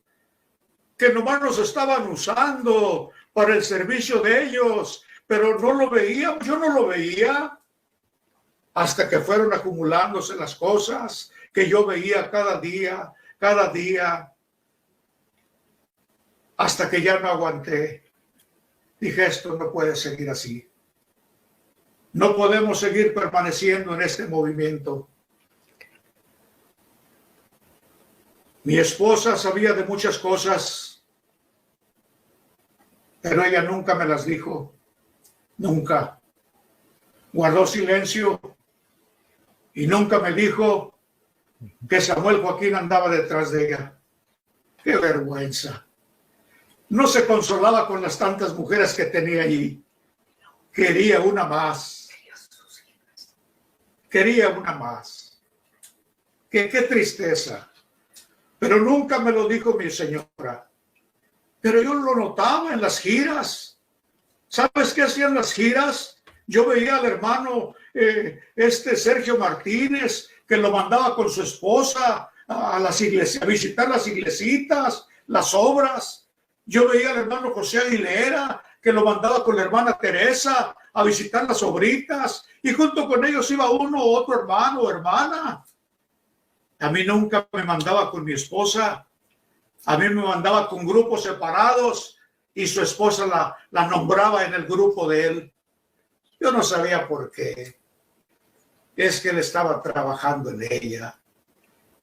Que nomás nos estaban usando para el servicio de ellos, pero no lo veía, yo no lo veía, hasta que fueron acumulándose las cosas que yo veía cada día, hasta que ya no aguanté. Dije, esto no puede seguir así. No podemos seguir permaneciendo en este movimiento. Mi esposa sabía de muchas cosas, pero ella nunca me las dijo. Nunca. Guardó silencio y nunca me dijo que Samuel Joaquín andaba detrás de ella. ¡Qué vergüenza! No se consolaba con las tantas mujeres que tenía allí. Quería una más. Quería una más. ¡Qué tristeza! Pero nunca me lo dijo mi señora. Pero yo lo notaba en las giras. ¿Sabes qué hacían las giras? Yo veía al hermano Sergio Martínez, que lo mandaba con su esposa a las iglesias, a visitar las iglesitas, las obras. Yo veía al hermano José Aguilera, que lo mandaba con la hermana Teresa a visitar las obritas, y junto con ellos iba uno u otro hermano o hermana. A mí nunca me mandaba con mi esposa. A mí me mandaba con grupos separados y su esposa la nombraba en el grupo de él. Yo no sabía por qué. Es que él estaba trabajando en ella.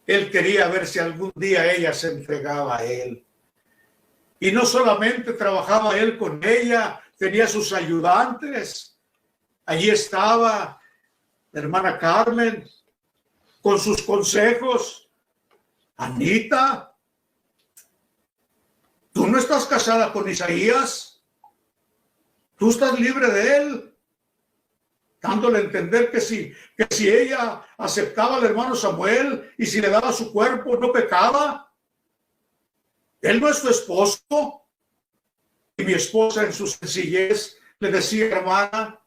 Él quería ver si algún día ella se entregaba a él. Y no solamente trabajaba él con ella, tenía sus ayudantes. Allí estaba la hermana Carmen con sus consejos. Anita, tú no estás casada con Isaías. Tú estás libre de él. Dándole a entender que si ella aceptaba al hermano Samuel y si le daba su cuerpo, no pecaba. Él no es tu esposo. Y mi esposa en su sencillez le decía, hermana,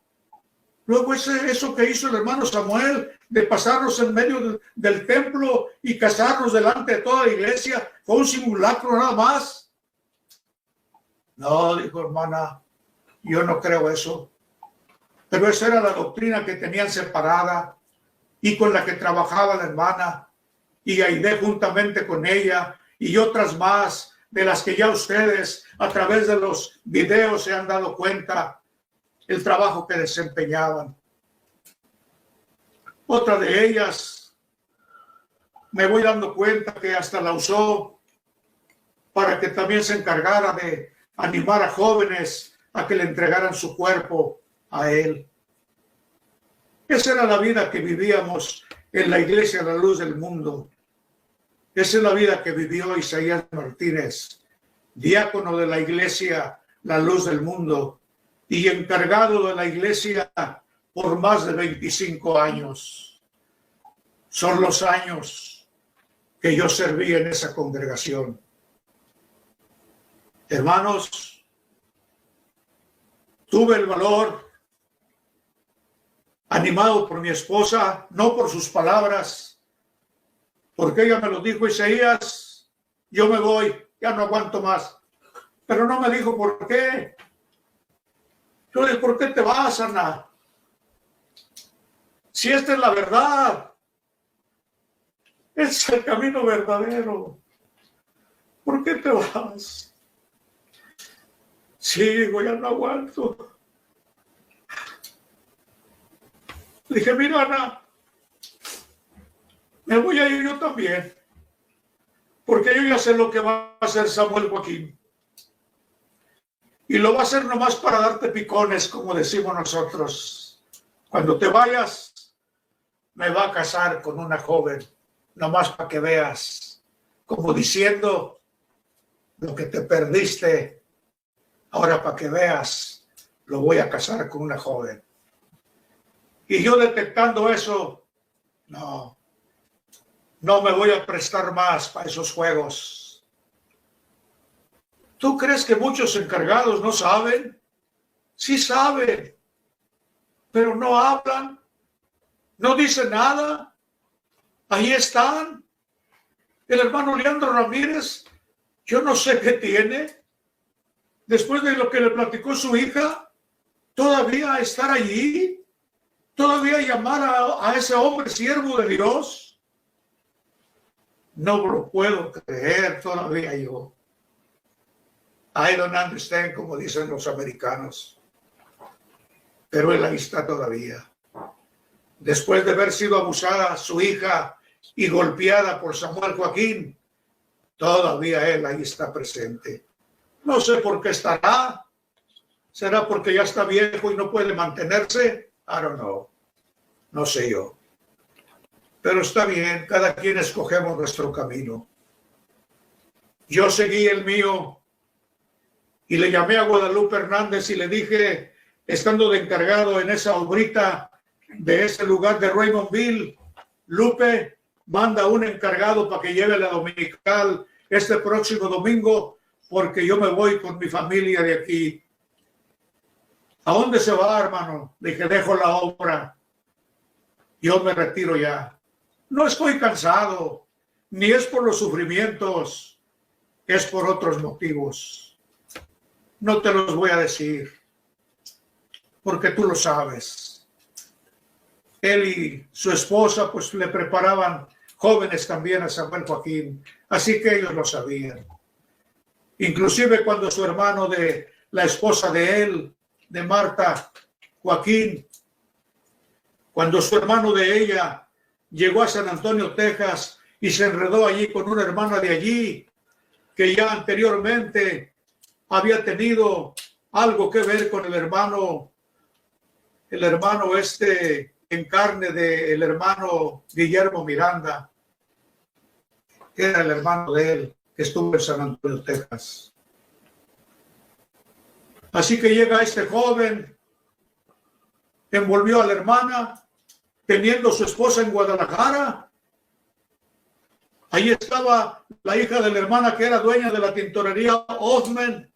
luego eso que hizo el hermano Samuel de pasarnos en medio del templo y casarnos delante de toda la iglesia, fue un simulacro nada más. No, dijo hermana, yo no creo eso. Pero esa era la doctrina que tenían separada y con la que trabajaba la hermana y Aide juntamente con ella y otras más de las que ya ustedes a través de los videos se han dado cuenta el trabajo que desempeñaban. Otra de ellas, me voy dando cuenta que hasta la usó para que también se encargara de animar a jóvenes a que le entregaran su cuerpo a él. Esa era la vida que vivíamos en la iglesia La Luz del Mundo. Esa es la vida que vivió Isaías Martínez, diácono de la iglesia La Luz del Mundo y encargado de la iglesia por más de 25 años. Son los años que yo serví en esa congregación. Hermanos, tuve el valor, animado por mi esposa, no por sus palabras, porque ella me lo dijo, Isaías, yo me voy, ya no aguanto más. Pero no me dijo por qué. Yo le dije, ¿por qué te vas, Ana? Si esta es la verdad, es el camino verdadero. ¿Por qué te vas? Sí, digo, ya no aguanto. Le dije, mira, Ana, me voy a ir yo también, porque yo ya sé lo que va a hacer Samuel Joaquín. Y lo va a hacer nomás para darte picones, como decimos nosotros. Cuando te vayas, me va a casar con una joven, nomás para que veas, como diciendo, lo que te perdiste, ahora para que veas, lo voy a casar con una joven. Y yo detectando eso, no me voy a prestar más para esos juegos. ¿Tú crees que muchos encargados no saben? Sí saben, pero no hablan, no dicen nada. Ahí están. El hermano Leandro Ramírez, yo no sé qué tiene. Después de lo que le platicó su hija, todavía estar allí, todavía llamar a ese hombre siervo de Dios. No lo puedo creer todavía yo. I don't understand, como dicen los americanos. Pero él ahí está todavía. Después de haber sido abusada su hija y golpeada por Samuel Joaquín, todavía él ahí está presente. No sé por qué estará. ¿Será porque ya está viejo y no puede mantenerse? I don't know. No sé yo. Pero está bien, cada quien escogemos nuestro camino. Yo seguí el mío y le llamé a Guadalupe Hernández y le dije, estando de encargado en esa obrita de ese lugar de Raymondville, Lupe, manda un encargado para que lleve la dominical este próximo domingo, porque yo me voy con mi familia de aquí. ¿A dónde se va, hermano? Le dije, dejo la obra. Yo me retiro ya. No estoy cansado, ni es por los sufrimientos, es por otros motivos. No te los voy a decir, porque tú lo sabes. Él y su esposa pues le preparaban jóvenes también a Samuel Joaquín, así que ellos lo sabían. Inclusive cuando su hermano de la esposa de él, de Marta, Joaquín, cuando su hermano de ella llegó a San Antonio, Texas, y se enredó allí con una hermana de allí, que ya anteriormente había tenido algo que ver con el hermano en carne del hermano Guillermo Miranda. Era el hermano de él que estuvo en San Antonio, Texas. Así que llega este joven, envolvió a la hermana, teniendo su esposa en Guadalajara. Ahí estaba la hija de la hermana que era dueña de la tintorería Osman,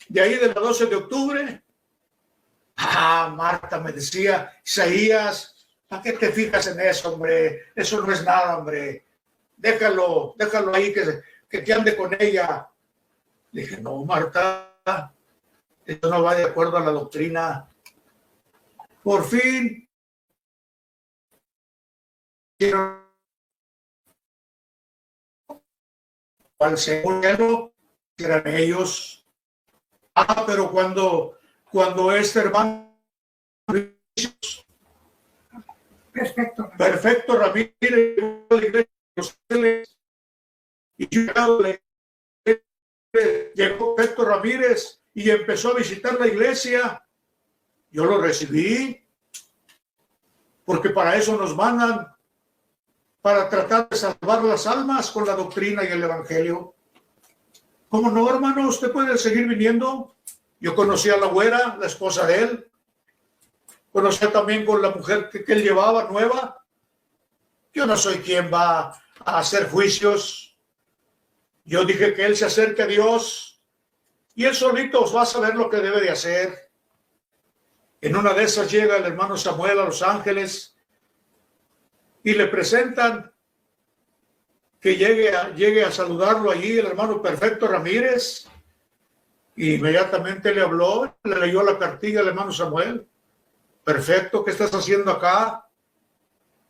de ahí de la 12 de octubre. Marta me decía, Isaías, ¿para qué te fijas en eso, hombre? Eso no es nada, hombre. Déjalo ahí que ande con ella. Le dije, no, Marta, esto no va de acuerdo a la doctrina. Por fin, quiero al segundo, eran ellos. Pero cuando este hermano Perfecto Ramírez y llegó Perfecto Ramírez y empezó a visitar la iglesia, yo lo recibí, porque para eso nos mandan, para tratar de salvar las almas con la doctrina y el evangelio. ¿Cómo no, hermano? ¿Usted puede seguir viniendo? Yo conocí a la güera, la esposa de él. Conocía también con la mujer que él llevaba, nueva. Yo no soy quien va a hacer juicios. Yo dije que él se acerque a Dios y él solito va a saber lo que debe de hacer. En una de esas llega el hermano Samuel a Los Ángeles y le presentan que llegue a saludarlo allí el hermano Perfecto Ramírez. Y inmediatamente le habló, le leyó la cartilla al hermano Samuel. Perfecto, ¿qué estás haciendo acá?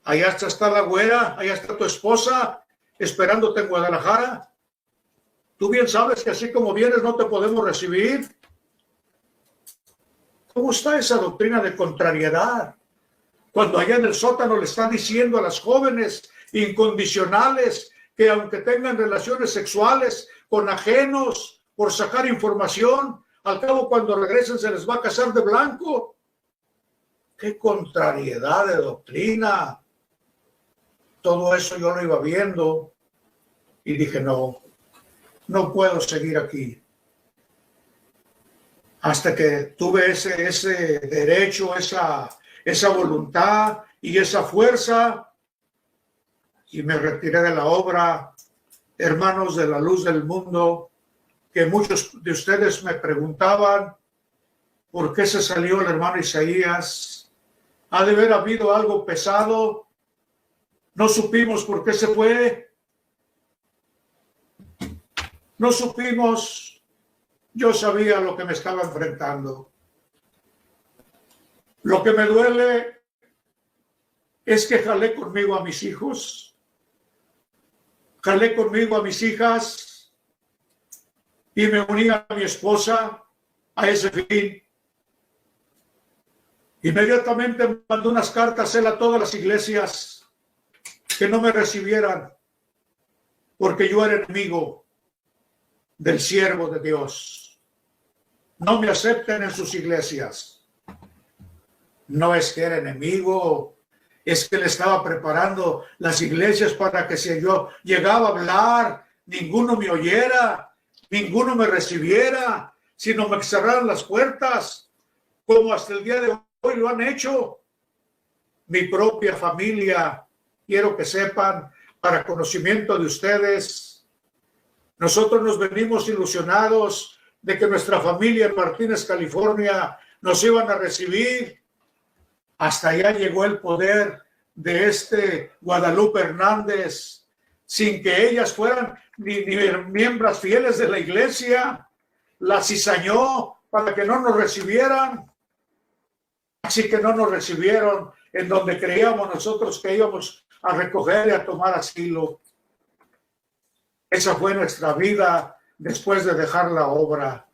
Allá está la güera, allá está tu esposa, esperándote en Guadalajara. Tú bien sabes que así como vienes no te podemos recibir. ¿Cómo está esa doctrina de contrariedad? Cuando allá en el sótano le está diciendo a las jóvenes incondicionales que aunque tengan relaciones sexuales con ajenos por sacar información, al cabo cuando regresen se les va a casar de blanco. ¡Qué contrariedad de doctrina! Todo eso yo lo iba viendo y dije, no puedo seguir aquí. Hasta que tuve ese derecho, esa voluntad y esa fuerza, y me retiré de la obra. Hermanos de la luz del mundo, que muchos de ustedes me preguntaban por qué se salió el hermano Isaías. Ha de haber habido algo pesado. No supimos por qué se fue. No supimos. Yo sabía lo que me estaba enfrentando. Lo que me duele es que jalé conmigo a mis hijos, jalé conmigo a mis hijas y me uní a mi esposa a ese fin. Inmediatamente mandó unas cartas él a todas las iglesias que no me recibieran porque yo era enemigo del siervo de Dios. No me acepten en sus iglesias. No es que era enemigo, es que le estaba preparando las iglesias para que si yo llegaba a hablar, ninguno me oyera, ninguno me recibiera, sino me cerraran las puertas, como hasta el día de hoy lo han hecho. Mi propia familia, quiero que sepan, para conocimiento de ustedes, nosotros nos venimos ilusionados de que nuestra familia en Martínez, California, nos iban a recibir. Hasta allá llegó el poder de Guadalupe Hernández, sin que ellas fueran ni miembros fieles de la iglesia. La cizañó para que no nos recibieran. Así que no nos recibieron en donde creíamos nosotros que íbamos a recoger y a tomar asilo. Esa fue nuestra vida después de dejar la obra.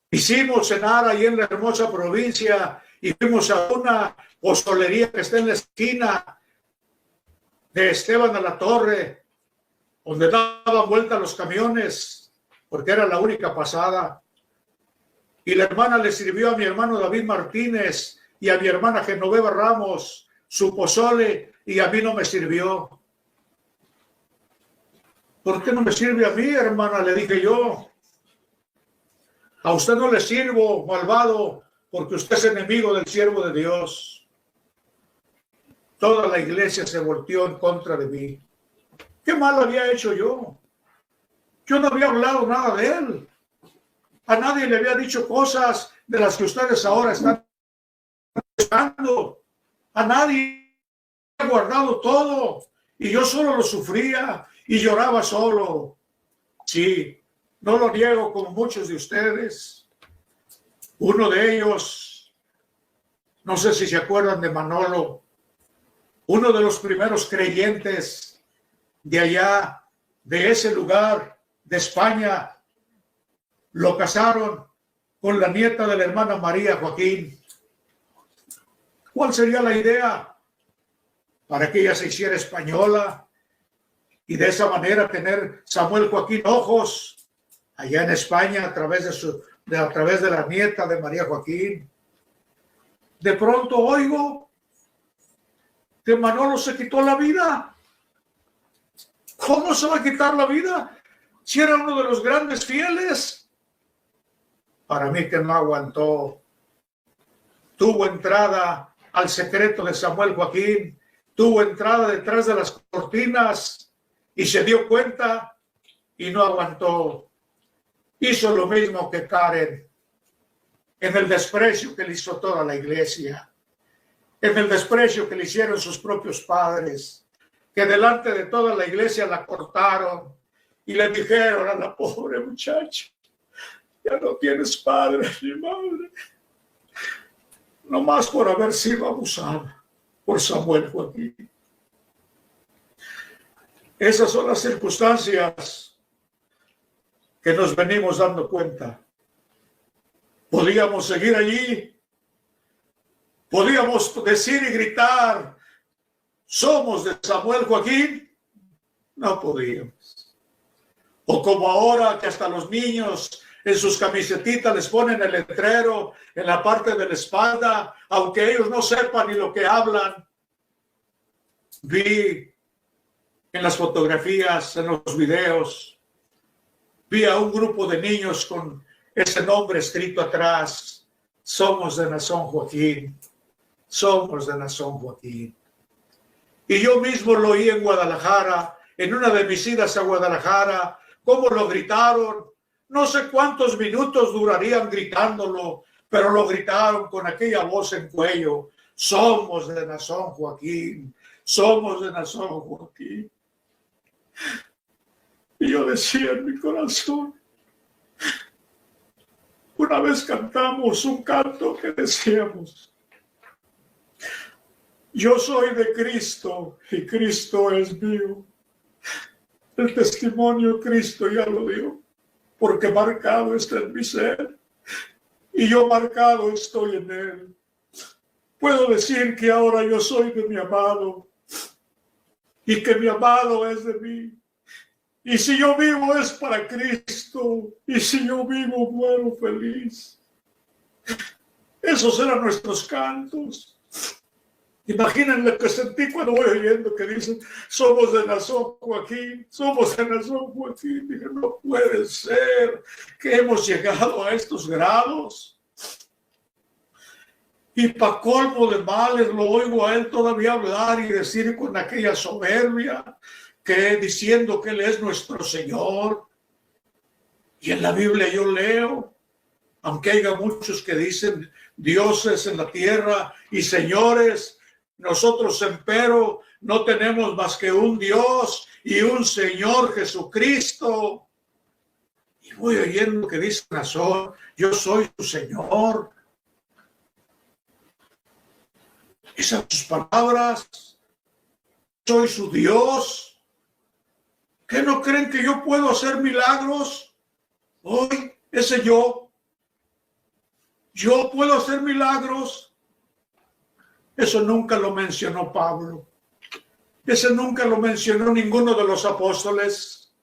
Hicimos cenar ahí en la hermosa provincia y fuimos a una pozolería que está en la esquina de Esteban a la Torre, donde daban vuelta los camiones, porque era la única pasada. Y la hermana le sirvió a mi hermano David Martínez y a mi hermana Genoveva Ramos su pozole, y a mí no me sirvió. ¿Por qué no me sirve a mí, hermana? Le dije yo. A usted no le sirvo, malvado, porque usted es enemigo del siervo de Dios. Toda la iglesia se volteó en contra de mí. ¿Qué mal había hecho yo? Yo no había hablado nada de él. A nadie le había dicho cosas de las que ustedes ahora están pensando. A nadie había guardado todo. Y yo solo lo sufría y lloraba solo. Sí, no lo niego como muchos de ustedes. Uno de ellos, no sé si se acuerdan de Manolo, uno de los primeros creyentes de allá, de ese lugar, de España, lo casaron con la nieta de la hermana María Joaquín. ¿Cuál sería la idea? Para que ella se hiciera española y de esa manera tener Samuel Joaquín ojos allá en España a través de la nieta de María Joaquín. De pronto oigo que Manolo se quitó la vida. ¿Cómo se va a quitar la vida si era uno de los grandes fieles? Para mí que no aguantó. Tuvo entrada al secreto de Samuel Joaquín, tuvo entrada detrás de las cortinas y se dio cuenta y no aguantó. Hizo lo mismo que Karen, en el desprecio que le hizo toda la iglesia, en el desprecio que le hicieron sus propios padres, que delante de toda la iglesia la cortaron y le dijeron a la pobre muchacha: ya no tienes padre ni madre, nomás por haber sido abusada por Samuel Joaquín. Esas son las circunstancias que nos venimos dando cuenta. Podíamos seguir allí. Podíamos decir y gritar, somos de Samuel Joaquín. No podíamos. O como ahora que hasta los niños en sus camisetitas les ponen el letrero en la parte de la espalda, aunque ellos no sepan ni lo que hablan. Vi en las fotografías, en los videos, vi a un grupo de niños con ese nombre escrito atrás. Somos de Nación Joaquín. Somos de Nación Joaquín. Y yo mismo lo oí en Guadalajara, en una de mis idas a Guadalajara, cómo lo gritaron. No sé cuántos minutos durarían gritándolo, pero lo gritaron con aquella voz en cuello. Somos de Nación Joaquín. Somos de Nación Joaquín. Y yo decía en mi corazón, una vez cantamos un canto que decíamos, yo soy de Cristo y Cristo es mío. El testimonio Cristo ya lo dio, porque marcado está en mi ser y yo marcado estoy en él. Puedo decir que ahora yo soy de mi amado y que mi amado es de mí. Y si yo vivo es para Cristo, y si yo vivo muero feliz. Esos eran nuestros cantos. Imaginen lo que sentí cuando voy oyendo que dicen, somos de Nación Joaquín, somos de Nación Joaquín. Dije, no puede ser que hemos llegado a estos grados. Y para colmo de males lo oigo a él todavía hablar y decir con aquella soberbia, que diciendo que él es nuestro Señor. Y en la Biblia yo leo, aunque haya muchos que dicen dioses en la tierra y señores, nosotros empero no tenemos más que un Dios y un Señor Jesucristo. Y voy oyendo que dice Nazón, yo soy su Señor. Esas sus palabras, soy su Dios. ¿Qué no creen que yo puedo hacer milagros? Hoy, ese yo puedo hacer milagros. Eso nunca lo mencionó Pablo. Ese nunca lo mencionó ninguno de los apóstoles.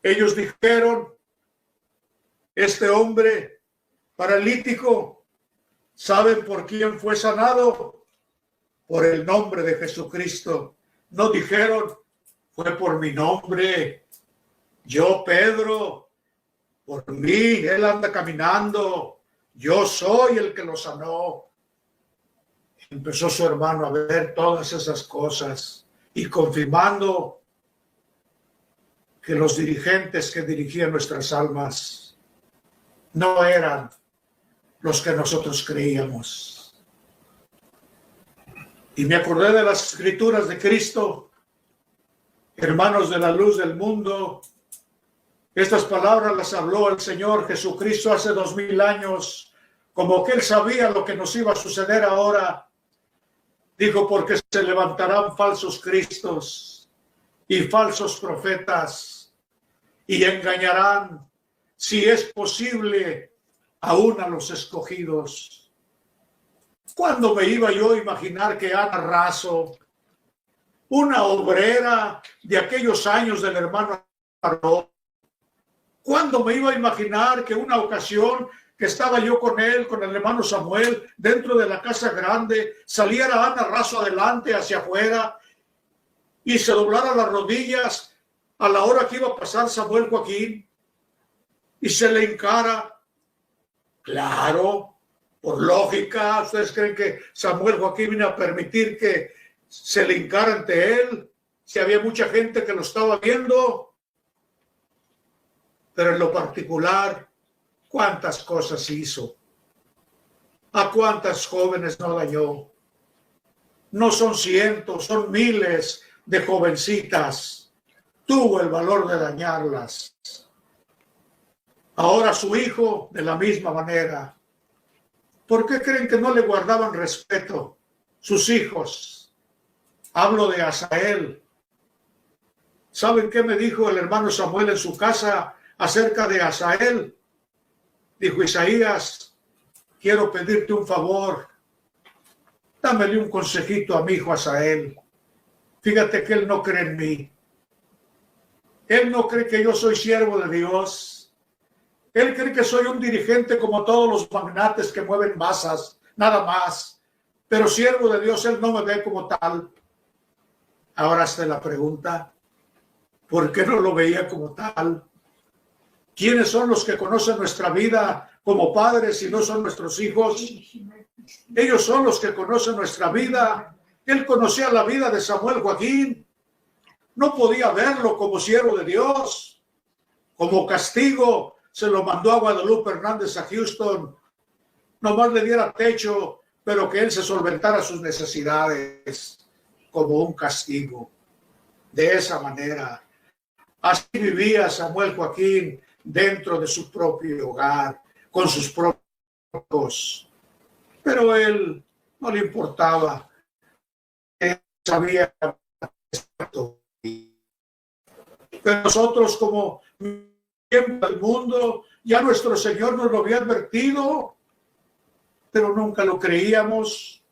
Ellos dijeron, este hombre paralítico, ¿saben por quién fue sanado? Por el nombre de Jesucristo. No dijeron, fue por mi nombre. Yo, Pedro, por mí, él anda caminando. Yo soy el que lo sanó. Empezó su hermano a ver todas esas cosas y confirmando que los dirigentes que dirigían nuestras almas no eran los que nosotros creíamos. Y me acordé de las escrituras de Cristo, hermanos de la luz del mundo. Estas palabras las habló el Señor Jesucristo hace 2000 años, como que Él sabía lo que nos iba a suceder ahora. Dijo, porque se levantarán falsos cristos y falsos profetas y engañarán, si es posible, aún a los escogidos. ¿Cuándo me iba yo a imaginar que Ana Razo, una obrera de aquellos años del hermano Aarón, cuándo me iba a imaginar que una ocasión que estaba yo con él, con el hermano Samuel, dentro de la casa grande, saliera Ana Razo adelante, hacia afuera, y se doblara las rodillas a la hora que iba a pasar Samuel Joaquín, y se le encara? Claro, por lógica, ¿ustedes creen que Samuel Joaquín vino a permitir que se le encara ante él? Si había mucha gente que lo estaba viendo. Pero en lo particular, ¿cuántas cosas hizo? ¿A cuántas jóvenes no dañó? No son cientos, son miles de jovencitas. Tuvo el valor de dañarlas. Ahora su hijo, de la misma manera. ¿Por qué creen que no le guardaban respeto sus hijos? Hablo de Asael. ¿Saben qué me dijo el hermano Samuel en su casa acerca de Asael? Dijo Isaías, quiero pedirte un favor. Dámele un consejito a mi hijo Asael. Fíjate que él no cree en mí. Él no cree que yo soy siervo de Dios. Él cree que soy un dirigente como todos los magnates que mueven masas, nada más. Pero siervo de Dios, él no me ve como tal. Ahora está la pregunta, ¿por qué no lo veía como tal? ¿Quiénes son los que conocen nuestra vida como padres y no son nuestros hijos? Ellos son los que conocen nuestra vida. Él conocía la vida de Samuel Joaquín. No podía verlo como siervo de Dios. Como castigo, se lo mandó a Guadalupe Hernández a Houston. Nomás le diera techo, pero que él se solventara sus necesidades como un castigo. De esa manera. Así vivía Samuel Joaquín dentro de su propio hogar, con sus propios. Pero él no le importaba. Él sabía esto. Pero nosotros, como tiempo del mundo, ya nuestro Señor nos lo había advertido, pero nunca lo creíamos.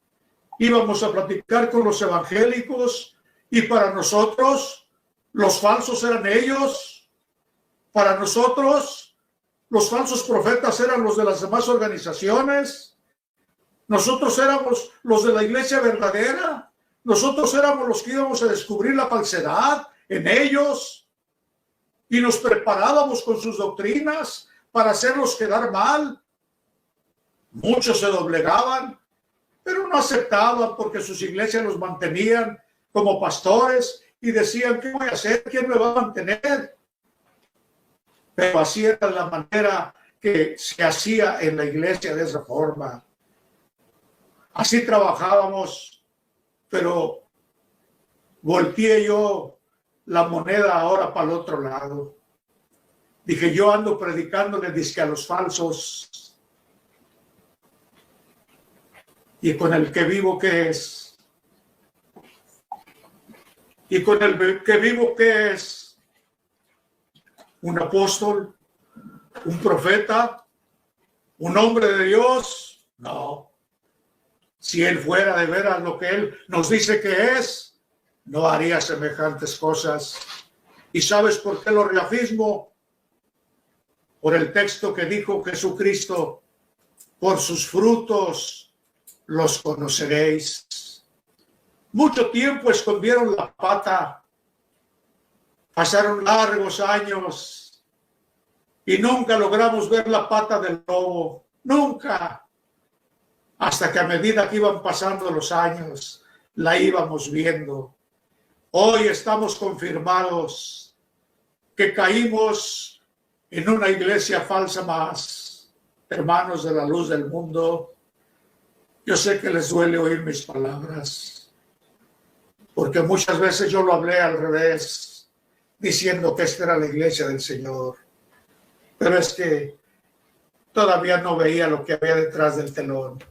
Íbamos a platicar con los evangélicos y para nosotros los falsos eran ellos. Para nosotros los falsos profetas eran los de las demás organizaciones. Nosotros éramos los de la iglesia verdadera. Nosotros éramos los que íbamos a descubrir la falsedad en ellos y nos preparábamos con sus doctrinas para hacerlos quedar mal. Muchos se doblegaban, pero no aceptaban porque sus iglesias los mantenían como pastores y decían, ¿qué voy a hacer? ¿Quién me va a mantener? Pero así era la manera que se hacía en la iglesia de esa forma. Así trabajábamos, pero volteé yo la moneda ahora para el otro lado. Dije, yo ando predicándole dizque a los falsos. Y con el que vivo, ¿qué es? Y con el que vivo, ¿qué es? ¿Un apóstol? ¿Un profeta? ¿Un hombre de Dios? No. Si él fuera de veras lo que él nos dice que es, no haría semejantes cosas. ¿Y sabes por qué lo reafirmo? Por el texto que dijo Jesucristo, por sus frutos los conoceréis. Mucho tiempo escondieron la pata, pasaron largos años y nunca logramos ver la pata del lobo, nunca, hasta que a medida que iban pasando los años, la íbamos viendo. Hoy estamos confirmados que caímos en una iglesia falsa más, hermanos de la luz del mundo. Yo sé que les duele oír mis palabras, porque muchas veces yo lo hablé al revés, diciendo que esta era la iglesia del Señor. Pero es que todavía no veía lo que había detrás del telón.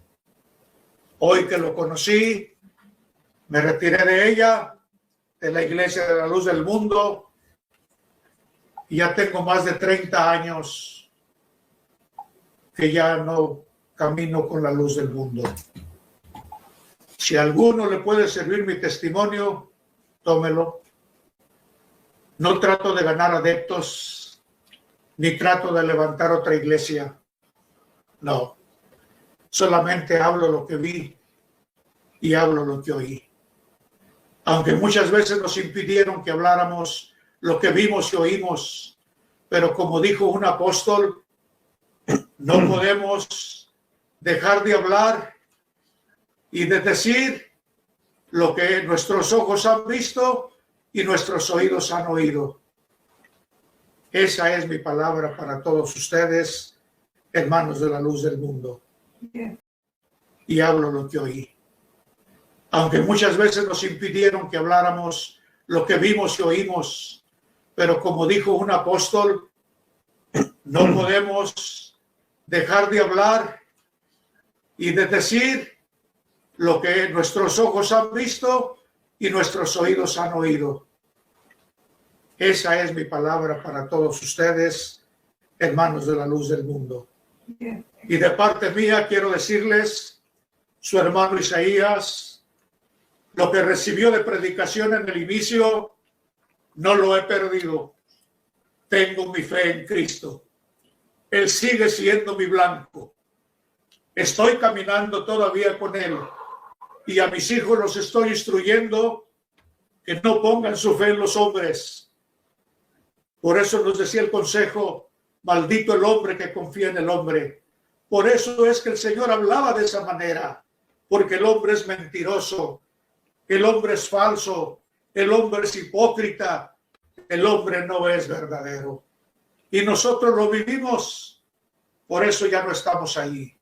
Hoy que lo conocí, me retiré de ella, de la iglesia de la luz del mundo, y ya tengo más de 30 años que ya no camino con la luz del mundo. Si a alguno le puede servir mi testimonio, tómelo. No trato de ganar adeptos, ni trato de levantar otra iglesia. No, solamente hablo lo que vi y hablo lo que oí. Aunque muchas veces nos impidieron que habláramos lo que vimos y oímos, pero como dijo un apóstol, no podemos dejar de hablar y de decir lo que nuestros ojos han visto y nuestros oídos han oído. Esa es mi palabra para todos ustedes, hermanos de la luz del mundo. Y hablo lo que oí. Aunque muchas veces nos impidieron que habláramos lo que vimos y oímos, pero como dijo un apóstol, no podemos dejar de hablar y de decir lo que nuestros ojos han visto y nuestros oídos han oído. Esa es mi palabra para todos ustedes, hermanos de la luz del mundo. Y de parte mía quiero decirles, su hermano Isaías, lo que recibió de predicación en el inicio, no lo he perdido. Tengo mi fe en Cristo. Él sigue siendo mi blanco. Estoy caminando todavía con Él. Y a mis hijos los estoy instruyendo que no pongan su fe en los hombres. Por eso nos decía el consejo, maldito el hombre que confía en el hombre. Por eso es que el Señor hablaba de esa manera, porque el hombre es mentiroso, el hombre es falso, el hombre es hipócrita, el hombre no es verdadero. Y nosotros lo vivimos, por eso ya no estamos ahí.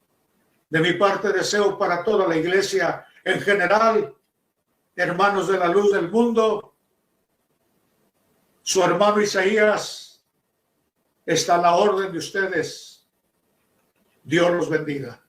De mi parte deseo para toda la iglesia en general, hermanos de la luz del mundo, su hermano Isaías está a la orden de ustedes. Dios los bendiga.